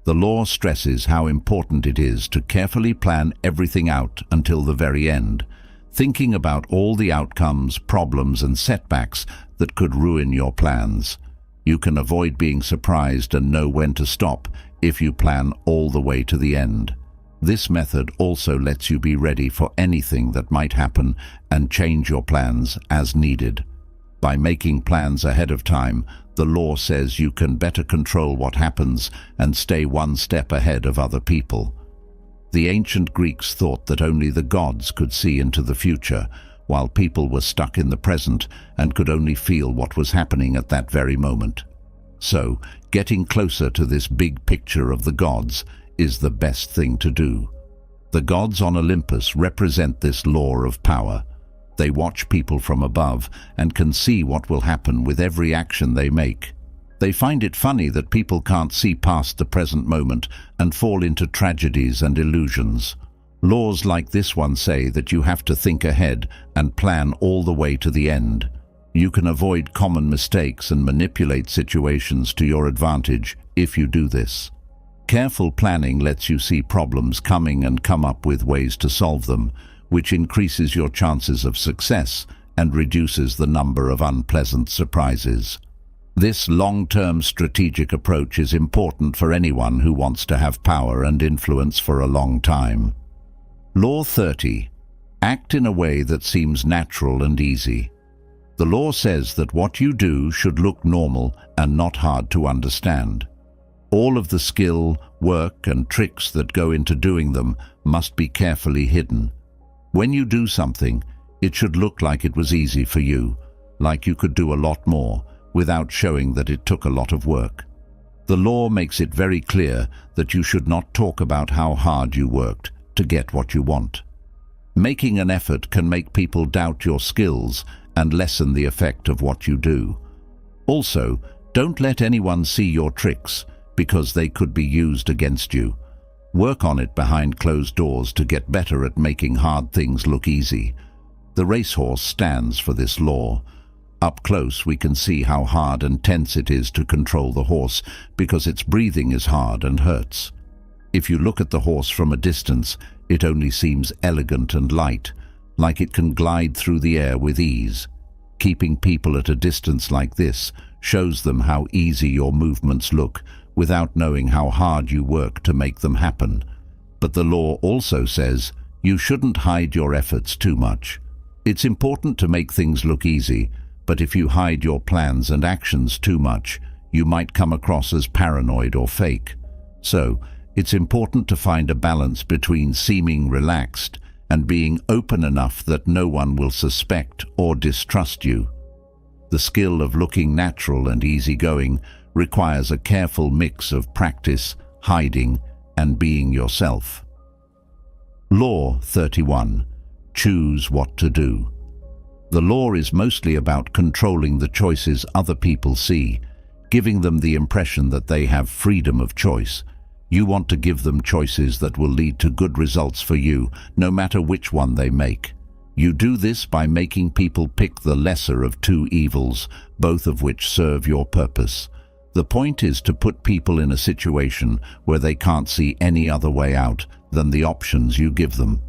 The law stresses how important it is to carefully plan everything out until the very end, thinking about all the outcomes, problems, and setbacks that could ruin your plans. You can avoid being surprised and know when to stop if you plan all the way to the end. This method also lets you be ready for anything that might happen and change your plans as needed. By making plans ahead of time, the law says you can better control what happens and stay one step ahead of other people. The ancient Greeks thought that only the gods could see into the future, while people were stuck in the present and could only feel what was happening at that very moment. So, getting closer to this big picture of the gods is the best thing to do. The gods on Olympus represent this law of power. They watch people from above and can see what will happen with every action they make. They find it funny that people can't see past the present moment and fall into tragedies and illusions. Laws like this one say that you have to think ahead and plan all the way to the end. You can avoid common mistakes and manipulate situations to your advantage if you do this. Careful planning lets you see problems coming and come up with ways to solve them, which increases your chances of success and reduces the number of unpleasant surprises. This long-term strategic approach is important for anyone who wants to have power and influence for a long time. Law 30. Act in a way that seems natural and easy. The law says that what you do should look normal and not hard to understand. All of the skill, work, and tricks that go into doing them must be carefully hidden. When you do something, it should look like it was easy for you, like you could do a lot more, without showing that it took a lot of work. The law makes it very clear that you should not talk about how hard you worked to get what you want. Making an effort can make people doubt your skills and lessen the effect of what you do. Also, don't let anyone see your tricks, because they could be used against you. Work on it behind closed doors to get better at making hard things look easy. The racehorse stands for this law. Up close, we can see how hard and tense it is to control the horse because its breathing is hard and hurts. If you look at the horse from a distance, it only seems elegant and light, like it can glide through the air with ease. Keeping people at a distance like this shows them how easy your movements look, without knowing how hard you work to make them happen. But the law also says you shouldn't hide your efforts too much. It's important to make things look easy, but if you hide your plans and actions too much, you might come across as paranoid or fake. So, it's important to find a balance between seeming relaxed and being open enough that no one will suspect or distrust you. The skill of looking natural and easygoing requires a careful mix of practice, hiding, and being yourself. Law 31. Choose what to do. The law is mostly about controlling the choices other people see, giving them the impression that they have freedom of choice. You want to give them choices that will lead to good results for you, no matter which one they make. You do this by making people pick the lesser of two evils, both of which serve your purpose. The point is to put people in a situation where they can't see any other way out than the options you give them.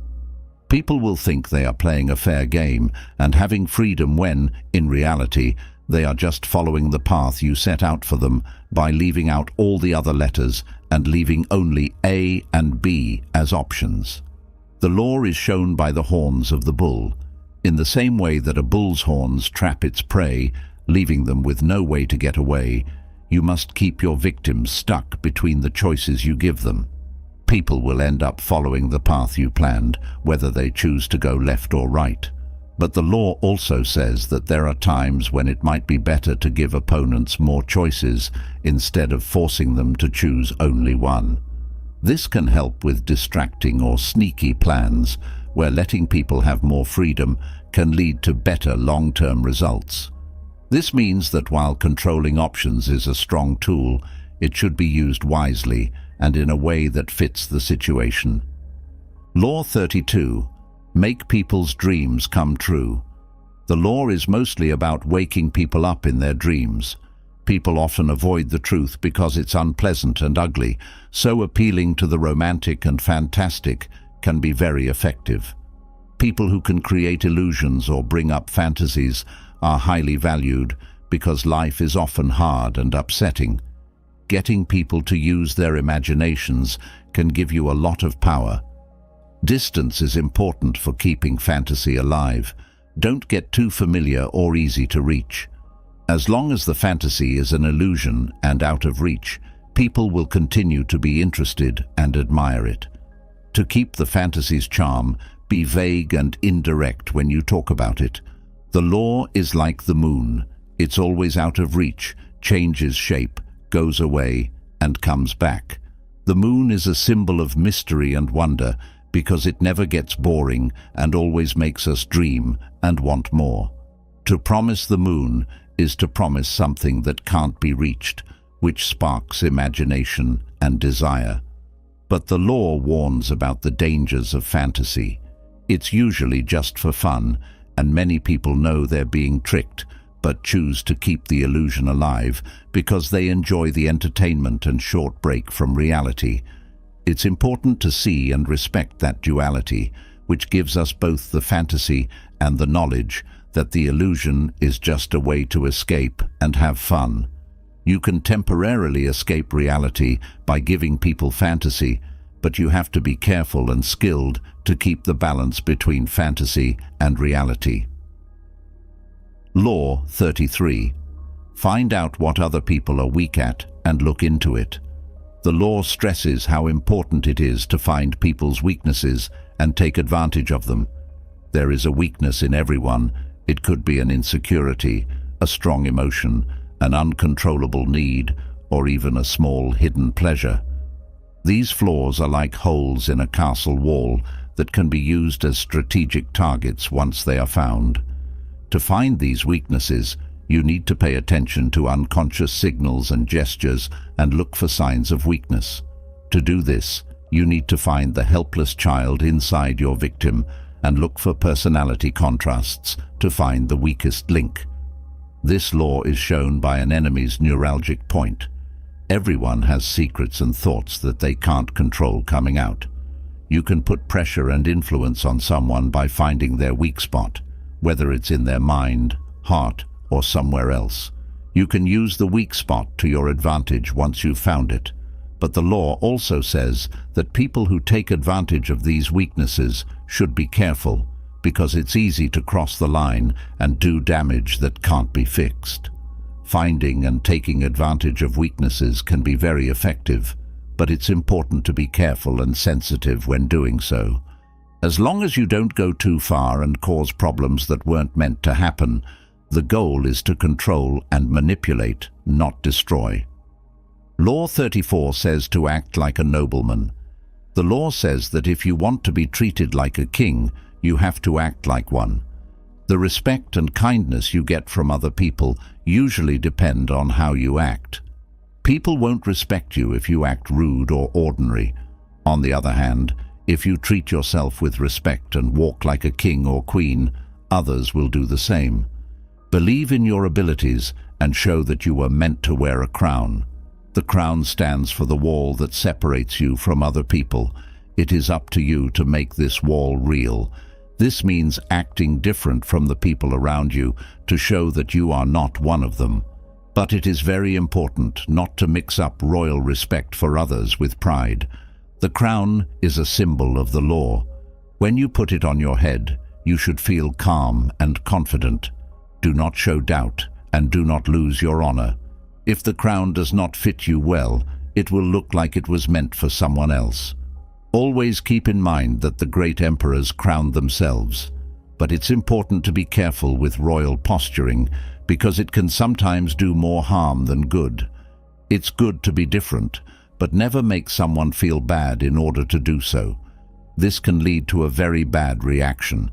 People will think they are playing a fair game and having freedom when, in reality, they are just following the path you set out for them by leaving out all the other letters and leaving only A and B as options. The law is shown by the horns of the bull. In the same way that a bull's horns trap its prey, leaving them with no way to get away, you must keep your victims stuck between the choices you give them. People will end up following the path you planned, whether they choose to go left or right. But the law also says that there are times when it might be better to give opponents more choices instead of forcing them to choose only one. This can help with distracting or sneaky plans, where letting people have more freedom can lead to better long-term results. This means that while controlling options is a strong tool, it should be used wisely and in a way that fits the situation. Law 32. Make people's dreams come true. The law is mostly about waking people up in their dreams. People often avoid the truth because it's unpleasant and ugly, so appealing to the romantic and fantastic can be very effective. People who can create illusions or bring up fantasies are highly valued because life is often hard and upsetting. Getting people to use their imaginations can give you a lot of power. Distance is important for keeping fantasy alive. Don't get too familiar or easy to reach. As long as the fantasy is an illusion and out of reach, people will continue to be interested and admire it. To keep the fantasy's charm, be vague and indirect when you talk about it. The law is like the moon. It's always out of reach, changes shape, goes away, and comes back. The moon is a symbol of mystery and wonder because it never gets boring and always makes us dream and want more. To promise the moon is to promise something that can't be reached, which sparks imagination and desire. But the law warns about the dangers of fantasy. It's usually just for fun, and many people know they're being tricked, but choose to keep the illusion alive because they enjoy the entertainment and short break from reality. It's important to see and respect that duality, which gives us both the fantasy and the knowledge that the illusion is just a way to escape and have fun. You can temporarily escape reality by giving people fantasy, but you have to be careful and skilled to keep the balance between fantasy and reality. Law 33. Find out what other people are weak at and look into it. The law stresses how important it is to find people's weaknesses and take advantage of them. There is a weakness in everyone. It could be an insecurity, a strong emotion, an uncontrollable need, or even a small hidden pleasure. These flaws are like holes in a castle wall that can be used as strategic targets once they are found. To find these weaknesses, you need to pay attention to unconscious signals and gestures and look for signs of weakness. To do this, you need to find the helpless child inside your victim and look for personality contrasts to find the weakest link. This law is shown by an enemy's neuralgic point. Everyone has secrets and thoughts that they can't control coming out. You can put pressure and influence on someone by finding their weak spot, whether it's in their mind, heart, or somewhere else. You can use the weak spot to your advantage once you've found it. But the law also says that people who take advantage of these weaknesses should be careful, because it's easy to cross the line and do damage that can't be fixed. Finding and taking advantage of weaknesses can be very effective, but it's important to be careful and sensitive when doing so. As long as you don't go too far and cause problems that weren't meant to happen, the goal is to control and manipulate, not destroy. Law 34 says to act like a nobleman. The law says that if you want to be treated like a king, you have to act like one. The respect and kindness you get from other people usually depend on how you act. People won't respect you if you act rude or ordinary. On the other hand, if you treat yourself with respect and walk like a king or queen, others will do the same. Believe in your abilities and show that you were meant to wear a crown. The crown stands for the wall that separates you from other people. It is up to you to make this wall real. This means acting different from the people around you to show that you are not one of them. But it is very important not to mix up royal respect for others with pride. The crown is a symbol of the law. When you put it on your head, you should feel calm and confident. Do not show doubt and do not lose your honor. If the crown does not fit you well, it will look like it was meant for someone else. Always keep in mind that the great emperors crowned themselves. But it's important to be careful with royal posturing because it can sometimes do more harm than good. It's good to be different, but never make someone feel bad in order to do so. This can lead to a very bad reaction.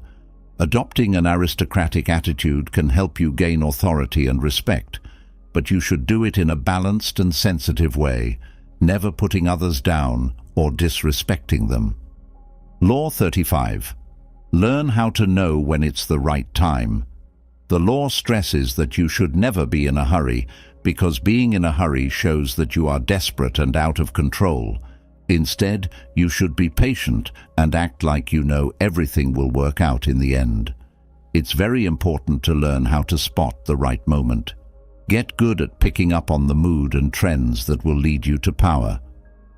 Adopting an aristocratic attitude can help you gain authority and respect, but you should do it in a balanced and sensitive way, never putting others down or disrespecting them. Law 35. Learn how to know when it's the right time. The law stresses that you should never be in a hurry, because being in a hurry shows that you are desperate and out of control. Instead, you should be patient and act like you know everything will work out in the end. It's very important to learn how to spot the right moment. Get good at picking up on the mood and trends that will lead you to power.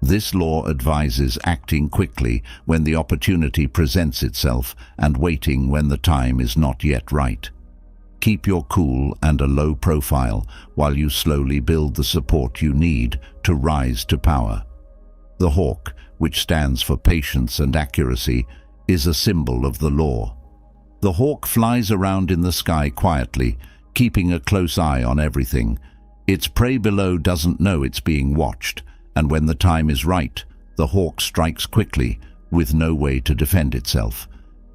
This law advises acting quickly when the opportunity presents itself and waiting when the time is not yet right. Keep your cool and a low profile while you slowly build the support you need to rise to power. The hawk, which stands for patience and accuracy, is a symbol of the law. The hawk flies around in the sky quietly, keeping a close eye on everything. Its prey below doesn't know it's being watched, and when the time is right, the hawk strikes quickly, with no way to defend itself.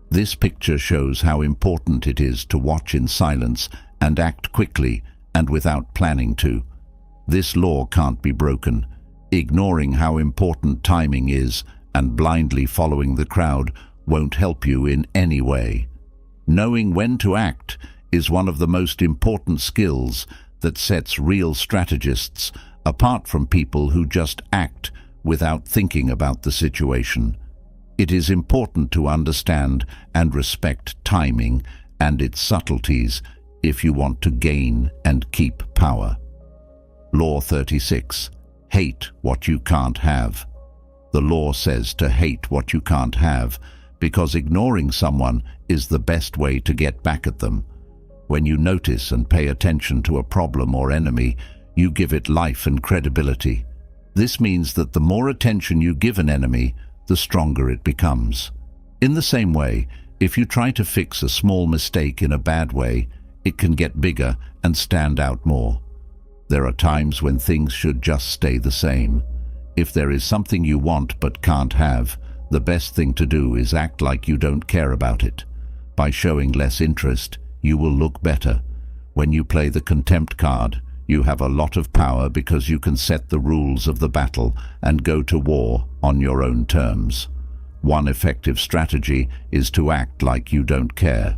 This picture shows how important it is to watch in silence and act quickly and without planning to. This law can't be broken. Ignoring how important timing is and blindly following the crowd won't help you in any way. Knowing when to act is one of the most important skills that sets real strategists apart from people who just act without thinking about the situation. It is important to understand and respect timing and its subtleties if you want to gain and keep power. Law 36. Hate what you can't have. The law says to hate what you can't have because ignoring someone is the best way to get back at them. When you notice and pay attention to a problem or enemy, you give it life and credibility. This means that the more attention you give an enemy, the stronger it becomes. In the same way, if you try to fix a small mistake in a bad way, it can get bigger and stand out more. There are times when things should just stay the same. If there is something you want but can't have, the best thing to do is act like you don't care about it. By showing less interest, you will look better. When you play the contempt card, you have a lot of power because you can set the rules of the battle and go to war on your own terms. One effective strategy is to act like you don't care.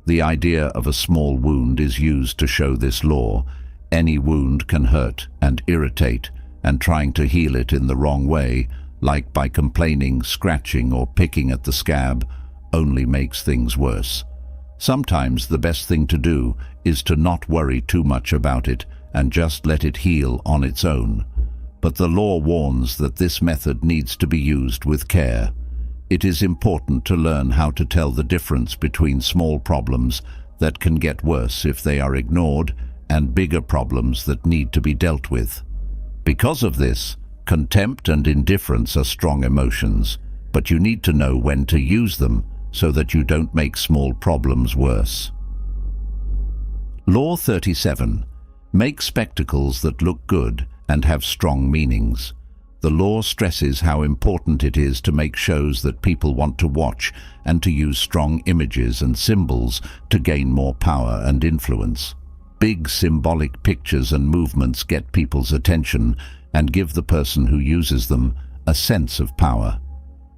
The idea of a small wound is used to show this law. Any wound can hurt and irritate, and trying to heal it in the wrong way, like by complaining, scratching, or picking at the scab, only makes things worse. Sometimes the best thing to do is to not worry too much about it and just let it heal on its own. But the law warns that this method needs to be used with care. It is important to learn how to tell the difference between small problems that can get worse if they are ignored and bigger problems that need to be dealt with. Because of this, contempt and indifference are strong emotions, but you need to know when to use them so that you don't make small problems worse. Law 37. Make spectacles that look good and have strong meanings. The law stresses how important it is to make shows that people want to watch and to use strong images and symbols to gain more power and influence. Big symbolic pictures and movements get people's attention and give the person who uses them a sense of power.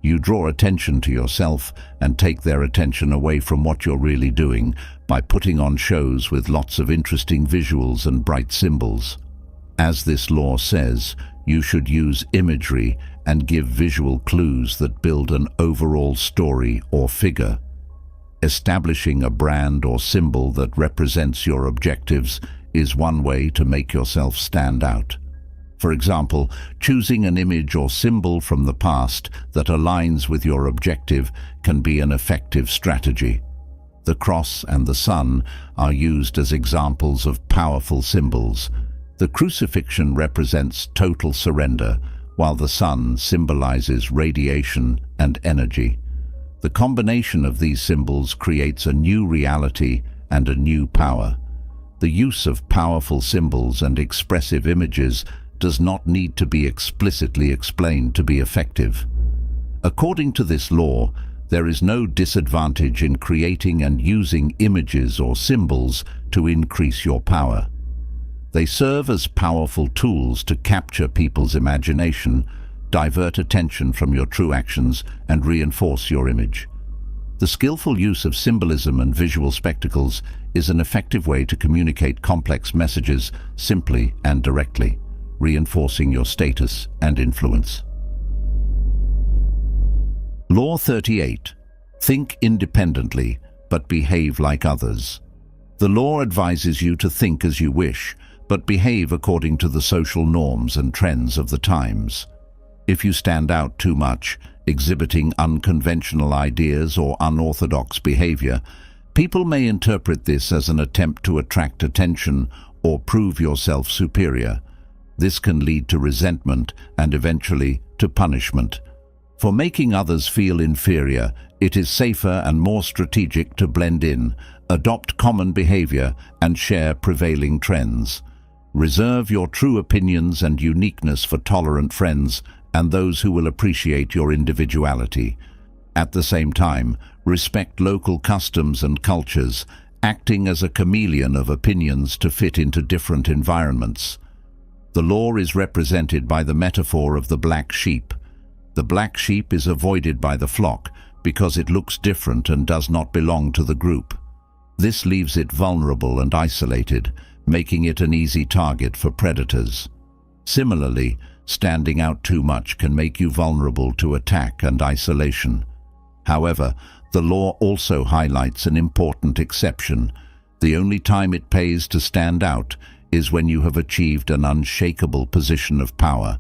You draw attention to yourself and take their attention away from what you're really doing by putting on shows with lots of interesting visuals and bright symbols. As this law says, you should use imagery and give visual clues that build an overall story or figure. Establishing a brand or symbol that represents your objectives is one way to make yourself stand out. For example, choosing an image or symbol from the past that aligns with your objective can be an effective strategy. The cross and the sun are used as examples of powerful symbols. The crucifixion represents total surrender, while the sun symbolizes radiation and energy. The combination of these symbols creates a new reality and a new power. The use of powerful symbols and expressive images does not need to be explicitly explained to be effective. According to this law, there is no disadvantage in creating and using images or symbols to increase your power. They serve as powerful tools to capture people's imagination, divert attention from your true actions, and reinforce your image. The skillful use of symbolism and visual spectacles is an effective way to communicate complex messages simply and directly, reinforcing your status and influence. Law 38. Think independently, but behave like others. The law advises you to think as you wish, but behave according to the social norms and trends of the times. If you stand out too much, exhibiting unconventional ideas or unorthodox behavior, people may interpret this as an attempt to attract attention or prove yourself superior. This can lead to resentment and eventually to punishment. For making others feel inferior, it is safer and more strategic to blend in, adopt common behavior, and share prevailing trends. Reserve your true opinions and uniqueness for tolerant friends and those who will appreciate your individuality. At the same time, respect local customs and cultures, acting as a chameleon of opinions to fit into different environments. The law is represented by the metaphor of the black sheep. The black sheep is avoided by the flock because it looks different and does not belong to the group. This leaves it vulnerable and isolated, making it an easy target for predators. Similarly, standing out too much can make you vulnerable to attack and isolation. However, the law also highlights an important exception. The only time it pays to stand out is when you have achieved an unshakable position of power.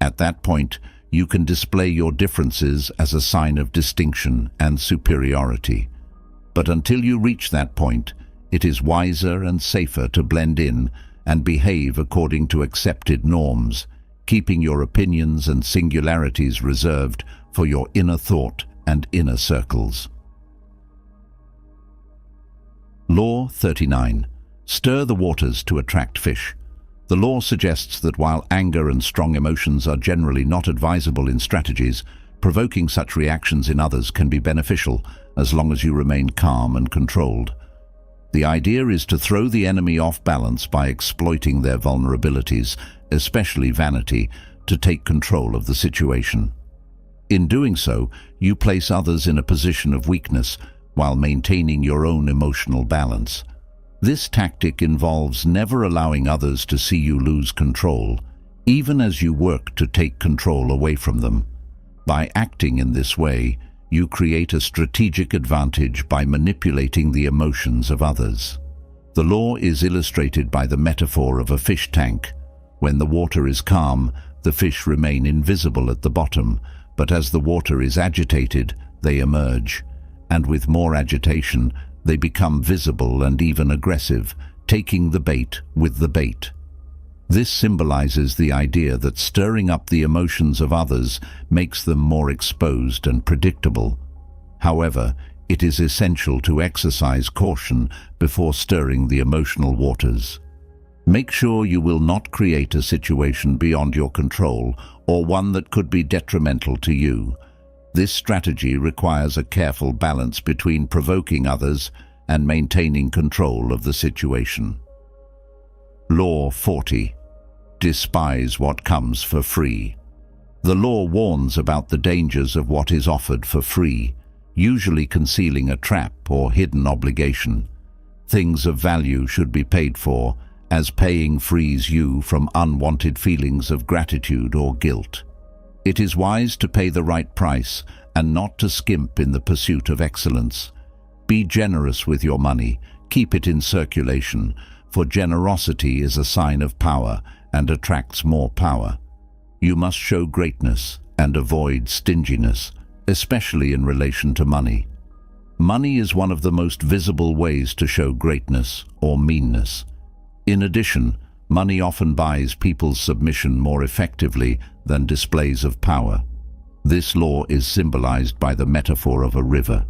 At that point, you can display your differences as a sign of distinction and superiority. But until you reach that point, it is wiser and safer to blend in and behave according to accepted norms, keeping your opinions and singularities reserved for your inner thought and inner circles. Law 39. Stir the waters to attract fish. The law suggests that while anger and strong emotions are generally not advisable in strategies, provoking such reactions in others can be beneficial as long as you remain calm and controlled. The idea is to throw the enemy off balance by exploiting their vulnerabilities, especially vanity, to take control of the situation. In doing so, you place others in a position of weakness while maintaining your own emotional balance. This tactic involves never allowing others to see you lose control, even as you work to take control away from them. By acting in this way, you create a strategic advantage by manipulating the emotions of others. The law is illustrated by the metaphor of a fish tank. When the water is calm, the fish remain invisible at the bottom, but as the water is agitated, they emerge. And with more agitation, they become visible and even aggressive, taking the bait with the bait. This symbolizes the idea that stirring up the emotions of others makes them more exposed and predictable. However, it is essential to exercise caution before stirring the emotional waters. Make sure you will not create a situation beyond your control or one that could be detrimental to you. This strategy requires a careful balance between provoking others and maintaining control of the situation. Law 40. Despise what comes for free. The law warns about the dangers of what is offered for free, usually concealing a trap or hidden obligation. Things of value should be paid for, as paying frees you from unwanted feelings of gratitude or guilt. It is wise to pay the right price and not to skimp in the pursuit of excellence. Be generous with your money, keep it in circulation, for generosity is a sign of power and attracts more power. You must show greatness and avoid stinginess, especially in relation to money. Money is one of the most visible ways to show greatness or meanness. In addition, money often buys people's submission more effectively than displays of power. This law is symbolized by the metaphor of a river.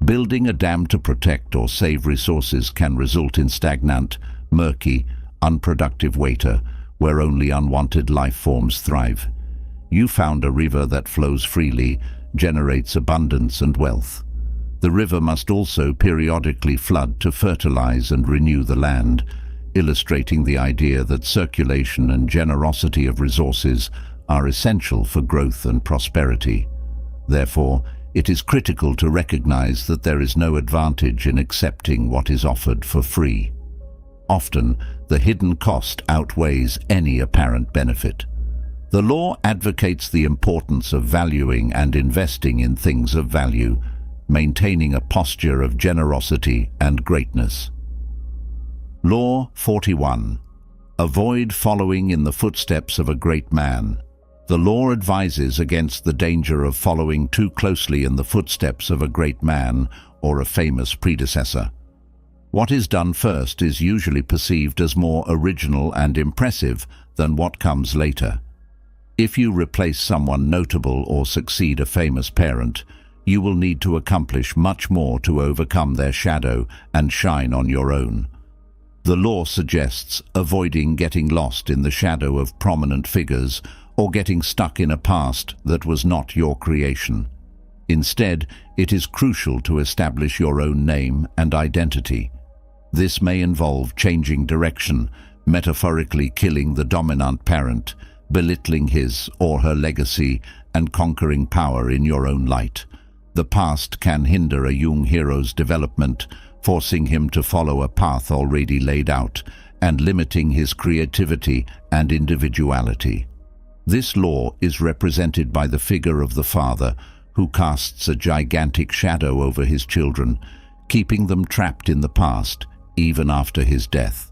Building a dam to protect or save resources can result in stagnant, murky, unproductive water where only unwanted life forms thrive. You found a river that flows freely, generates abundance and wealth. The river must also periodically flood to fertilize and renew the land, illustrating the idea that circulation and generosity of resources are essential for growth and prosperity. Therefore, it is critical to recognize that there is no advantage in accepting what is offered for free. Often, the hidden cost outweighs any apparent benefit. The law advocates the importance of valuing and investing in things of value, maintaining a posture of generosity and greatness. Law 41. Avoid following in the footsteps of a great man. The law advises against the danger of following too closely in the footsteps of a great man or a famous predecessor. What is done first is usually perceived as more original and impressive than what comes later. If you replace someone notable or succeed a famous parent, you will need to accomplish much more to overcome their shadow and shine on your own. The law suggests avoiding getting lost in the shadow of prominent figures or getting stuck in a past that was not your creation. Instead, it is crucial to establish your own name and identity. This may involve changing direction, metaphorically killing the dominant parent, belittling his or her legacy, and conquering power in your own light. The past can hinder a young hero's development, forcing him to follow a path already laid out and limiting his creativity and individuality. This law is represented by the figure of the father, who casts a gigantic shadow over his children, keeping them trapped in the past, even after his death.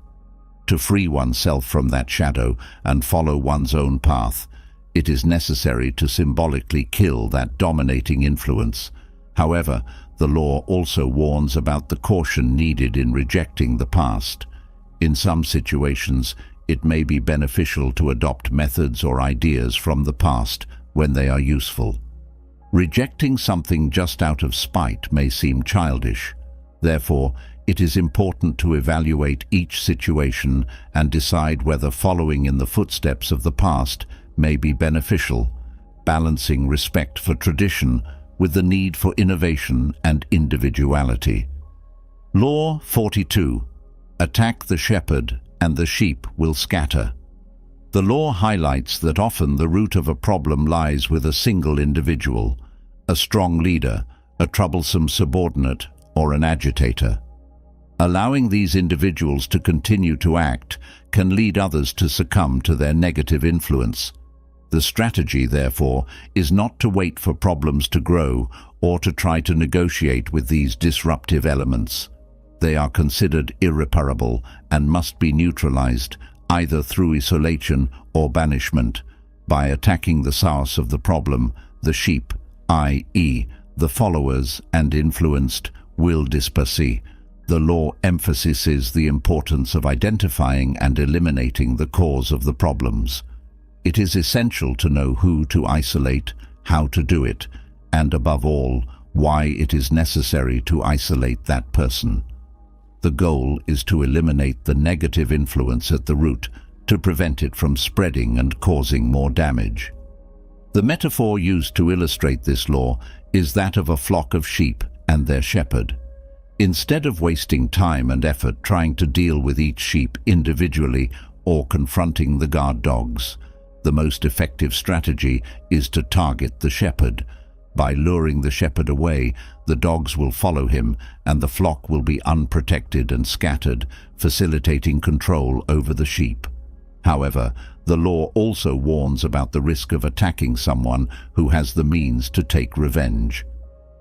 To free oneself from that shadow and follow one's own path, it is necessary to symbolically kill that dominating influence. However, the law also warns about the caution needed in rejecting the past. In some situations, it may be beneficial to adopt methods or ideas from the past when they are useful. Rejecting something just out of spite may seem childish. Therefore, it is important to evaluate each situation and decide whether following in the footsteps of the past may be beneficial, balancing respect for tradition with the need for innovation and individuality. Law 42. Attack the shepherd and the sheep will scatter. The law highlights that often the root of a problem lies with a single individual, a strong leader, a troublesome subordinate, or an agitator. Allowing these individuals to continue to act can lead others to succumb to their negative influence. The strategy, therefore, is not to wait for problems to grow or to try to negotiate with these disruptive elements. They are considered irreparable and must be neutralized, either through isolation or banishment. By attacking the source of the problem, the sheep, i.e., the followers and influenced, will disperse. The law emphasizes the importance of identifying and eliminating the cause of the problems. It is essential to know who to isolate, how to do it, and above all, why it is necessary to isolate that person. The goal is to eliminate the negative influence at the root, to prevent it from spreading and causing more damage. The metaphor used to illustrate this law is that of a flock of sheep and their shepherd. Instead of wasting time and effort trying to deal with each sheep individually or confronting the guard dogs, the most effective strategy is to target the shepherd. By luring the shepherd away, the dogs will follow him and the flock will be unprotected and scattered, facilitating control over the sheep. However, the law also warns about the risk of attacking someone who has the means to take revenge.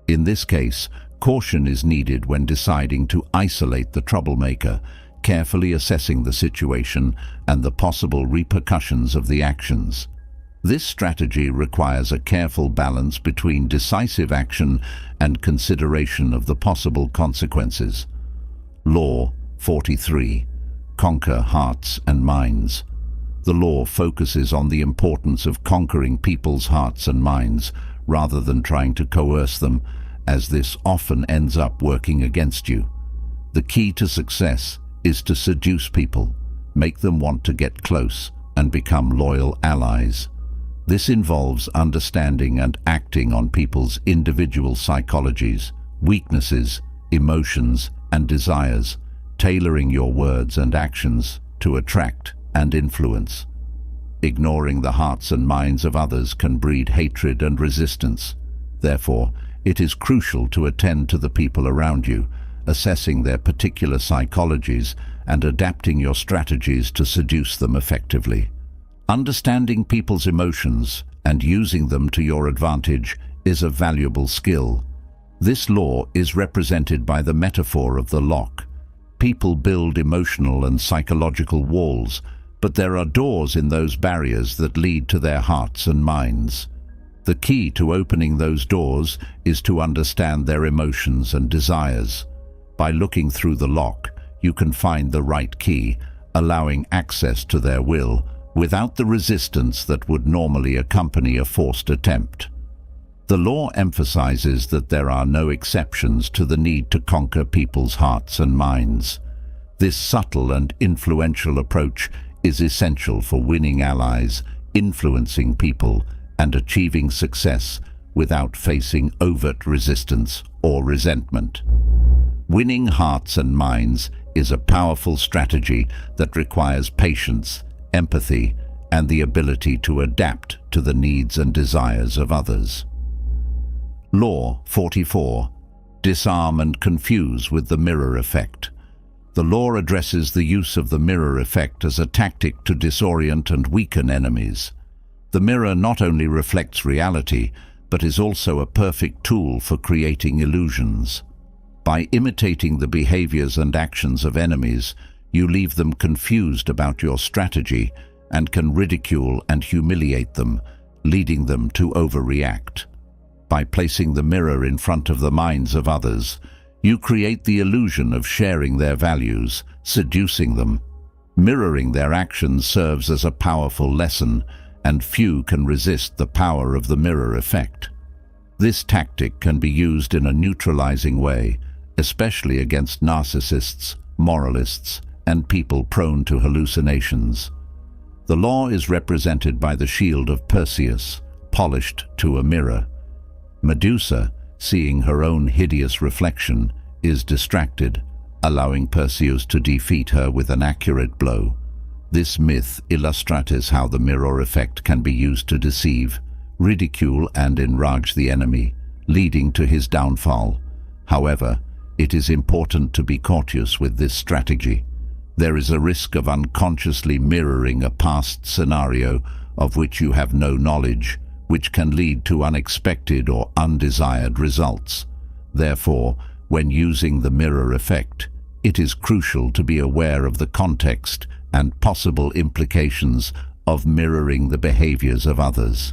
In this case, caution is needed when deciding to isolate the troublemaker, carefully assessing the situation and the possible repercussions of the actions. This strategy requires a careful balance between decisive action and consideration of the possible consequences. Law 43. Conquer hearts and minds. The law focuses on the importance of conquering people's hearts and minds rather than trying to coerce them, as this often ends up working against you. The key to success is to seduce people, make them want to get close, and become loyal allies. This involves understanding and acting on people's individual psychologies, weaknesses, emotions, and desires, tailoring your words and actions to attract and influence. Ignoring the hearts and minds of others can breed hatred and resistance. Therefore, it is crucial to attend to the people around you, assessing their particular psychologies and adapting your strategies to seduce them effectively. Understanding people's emotions and using them to your advantage is a valuable skill. This law is represented by the metaphor of the lock. People build emotional and psychological walls, but there are doors in those barriers that lead to their hearts and minds. The key to opening those doors is to understand their emotions and desires. By looking through the lock, you can find the right key, allowing access to their will without the resistance that would normally accompany a forced attempt. The law emphasizes that there are no exceptions to the need to conquer people's hearts and minds. This subtle and influential approach is essential for winning allies, influencing people, and achieving success without facing overt resistance or resentment. Winning hearts and minds is a powerful strategy that requires patience, empathy, and the ability to adapt to the needs and desires of others. Law 44. Disarm and confuse with the mirror effect. The law addresses the use of the mirror effect as a tactic to disorient and weaken enemies. The mirror not only reflects reality, but is also a perfect tool for creating illusions. By imitating the behaviors and actions of enemies, you leave them confused about your strategy and can ridicule and humiliate them, leading them to overreact. By placing the mirror in front of the minds of others, you create the illusion of sharing their values, seducing them. Mirroring their actions serves as a powerful lesson, and few can resist the power of the mirror effect. This tactic can be used in a neutralizing way, especially against narcissists, moralists, and people prone to hallucinations. The law is represented by the shield of Perseus, polished to a mirror. Medusa, seeing her own hideous reflection, is distracted, allowing Perseus to defeat her with an accurate blow. This myth illustrates how the mirror effect can be used to deceive, ridicule, and enrage the enemy, leading to his downfall. However, it is important to be cautious with this strategy. There is a risk of unconsciously mirroring a past scenario of which you have no knowledge, which can lead to unexpected or undesired results. Therefore, when using the mirror effect, it is crucial to be aware of the context and possible implications of mirroring the behaviors of others.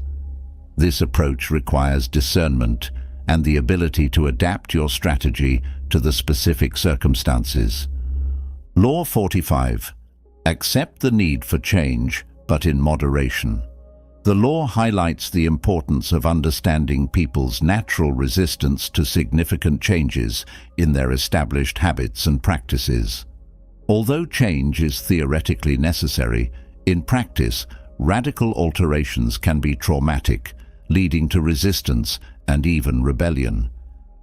This approach requires discernment and the ability to adapt your strategy to the specific circumstances. Law 45. Accept the need for change, but in moderation. The law highlights the importance of understanding people's natural resistance to significant changes in their established habits and practices. Although change is theoretically necessary, in practice, radical alterations can be traumatic, leading to resistance and even rebellion.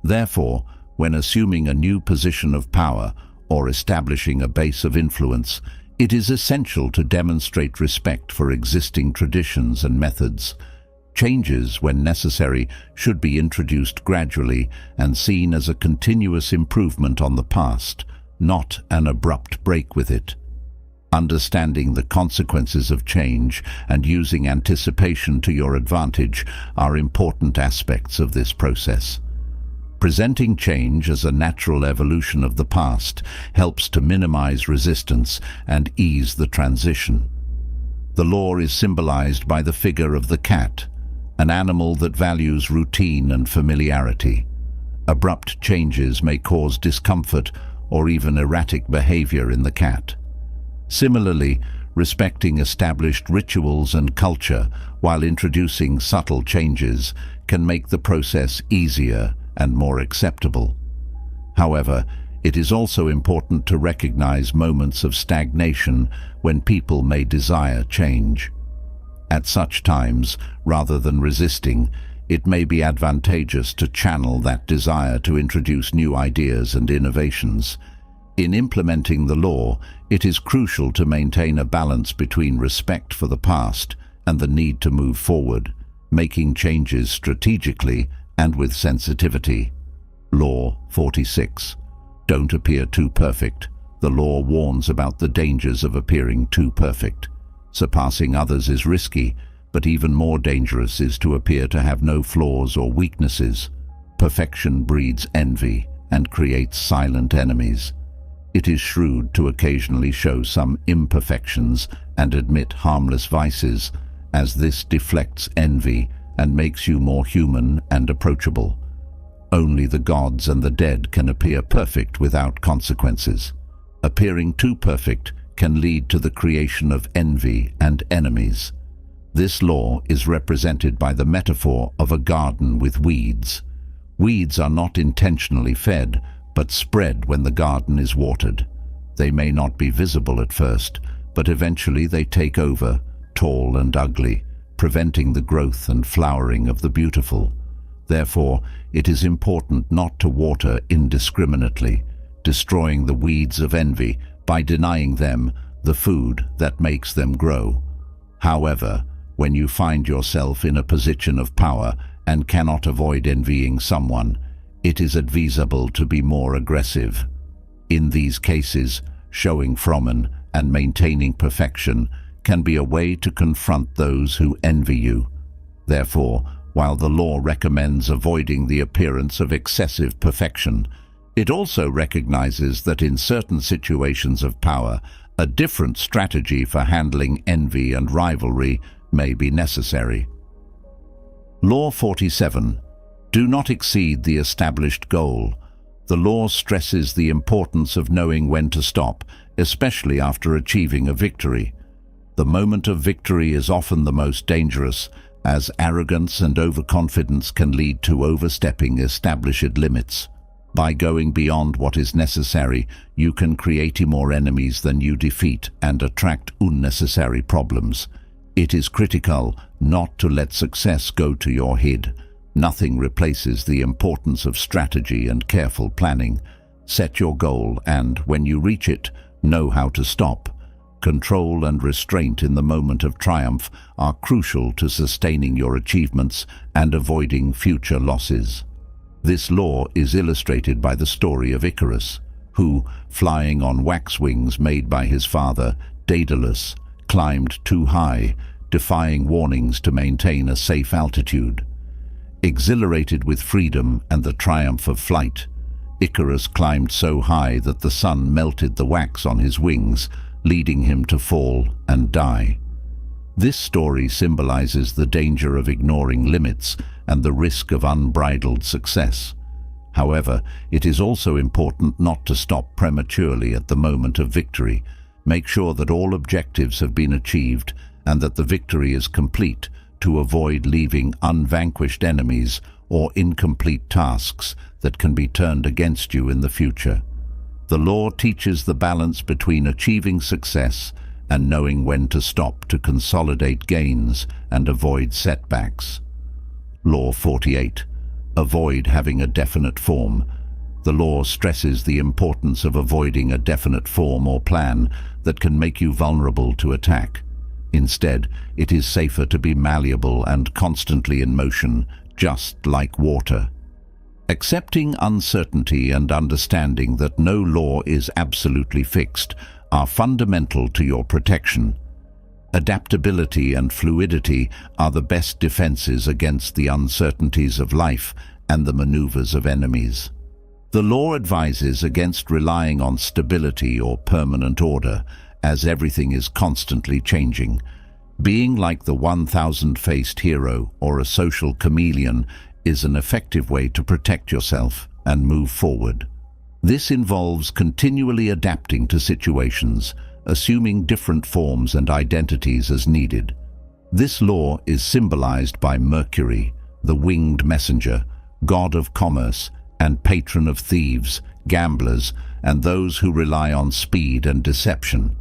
Therefore, when assuming a new position of power or establishing a base of influence, it is essential to demonstrate respect for existing traditions and methods. Changes, when necessary, should be introduced gradually and seen as a continuous improvement on the past, not an abrupt break with it. Understanding the consequences of change and using anticipation to your advantage are important aspects of this process. Presenting change as a natural evolution of the past helps to minimize resistance and ease the transition. The law is symbolized by the figure of the cat, an animal that values routine and familiarity. Abrupt changes may cause discomfort or even erratic behavior in the cat. Similarly, respecting established rituals and culture while introducing subtle changes can make the process easier and more acceptable. However, it is also important to recognize moments of stagnation when people may desire change. At such times, rather than resisting, it may be advantageous to channel that desire to introduce new ideas and innovations. In implementing the law, it is crucial to maintain a balance between respect for the past and the need to move forward, making changes strategically and with sensitivity. Law 46. Don't appear too perfect. The law warns about the dangers of appearing too perfect. Surpassing others is risky, but even more dangerous is to appear to have no flaws or weaknesses. Perfection breeds envy and creates silent enemies. It is shrewd to occasionally show some imperfections and admit harmless vices, as this deflects envy and makes you more human and approachable. Only the gods and the dead can appear perfect without consequences. Appearing too perfect can lead to the creation of envy and enemies. This law is represented by the metaphor of a garden with weeds. Weeds are not intentionally fed, but spread when the garden is watered. They may not be visible at first, but eventually they take over, tall and ugly, preventing the growth and flowering of the beautiful. Therefore, it is important not to water indiscriminately, destroying the weeds of envy by denying them the food that makes them grow. However, when you find yourself in a position of power and cannot avoid envying someone, it is advisable to be more aggressive. In these cases, showing fromen and maintaining perfection can be a way to confront those who envy you. Therefore, while the law recommends avoiding the appearance of excessive perfection, it also recognizes that in certain situations of power, a different strategy for handling envy and rivalry may be necessary. Law 47. Do not exceed the established goal. The law stresses the importance of knowing when to stop, especially after achieving a victory. The moment of victory is often the most dangerous, as arrogance and overconfidence can lead to overstepping established limits. By going beyond what is necessary, you can create more enemies than you defeat and attract unnecessary problems. It is critical not to let success go to your head. Nothing replaces the importance of strategy and careful planning. Set your goal and, when you reach it, know how to stop. Control and restraint in the moment of triumph are crucial to sustaining your achievements and avoiding future losses. This law is illustrated by the story of Icarus, who, flying on wax wings made by his father, Daedalus, climbed too high, defying warnings to maintain a safe altitude. Exhilarated with freedom and the triumph of flight, Icarus climbed so high that the sun melted the wax on his wings, leading him to fall and die. This story symbolizes the danger of ignoring limits and the risk of unbridled success. However, it is also important not to stop prematurely at the moment of victory. Make sure that all objectives have been achieved and that the victory is complete, to avoid leaving unvanquished enemies or incomplete tasks that can be turned against you in the future. The law teaches the balance between achieving success and knowing when to stop to consolidate gains and avoid setbacks. Law 48. Avoid having a definite form. The law stresses the importance of avoiding a definite form or plan that can make you vulnerable to attack. Instead, it is safer to be malleable and constantly in motion, just like water. Accepting uncertainty and understanding that no law is absolutely fixed are fundamental to your protection. Adaptability and fluidity are the best defenses against the uncertainties of life and the maneuvers of enemies. The law advises against relying on stability or permanent order, as everything is constantly changing. Being like the 1,000-faced hero or a social chameleon is an effective way to protect yourself and move forward. This involves continually adapting to situations, assuming different forms and identities as needed. This law is symbolized by Mercury, the winged messenger, god of commerce and patron of thieves, gamblers, and those who rely on speed and deception.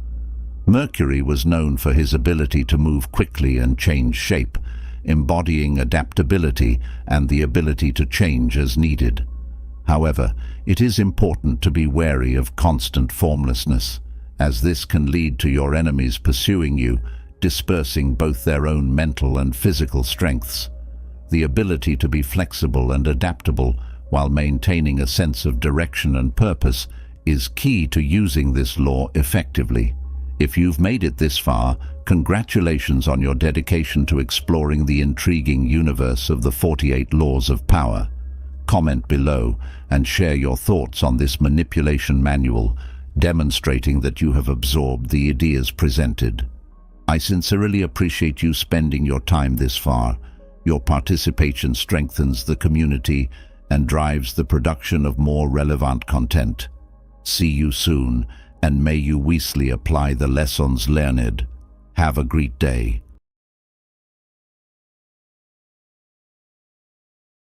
Mercury was known for his ability to move quickly and change shape, embodying adaptability and the ability to change as needed. However, it is important to be wary of constant formlessness, as this can lead to your enemies pursuing you, dispersing both their own mental and physical strengths. The ability to be flexible and adaptable while maintaining a sense of direction and purpose is key to using this law effectively. If you've made it this far, congratulations on your dedication to exploring the intriguing universe of the 48 Laws of Power. Comment below and share your thoughts on this manipulation manual, demonstrating that you have absorbed the ideas presented. I sincerely appreciate you spending your time this far. Your participation strengthens the community and drives the production of more relevant content. See you soon, and may you wisely apply the lessons learned. Have a great day.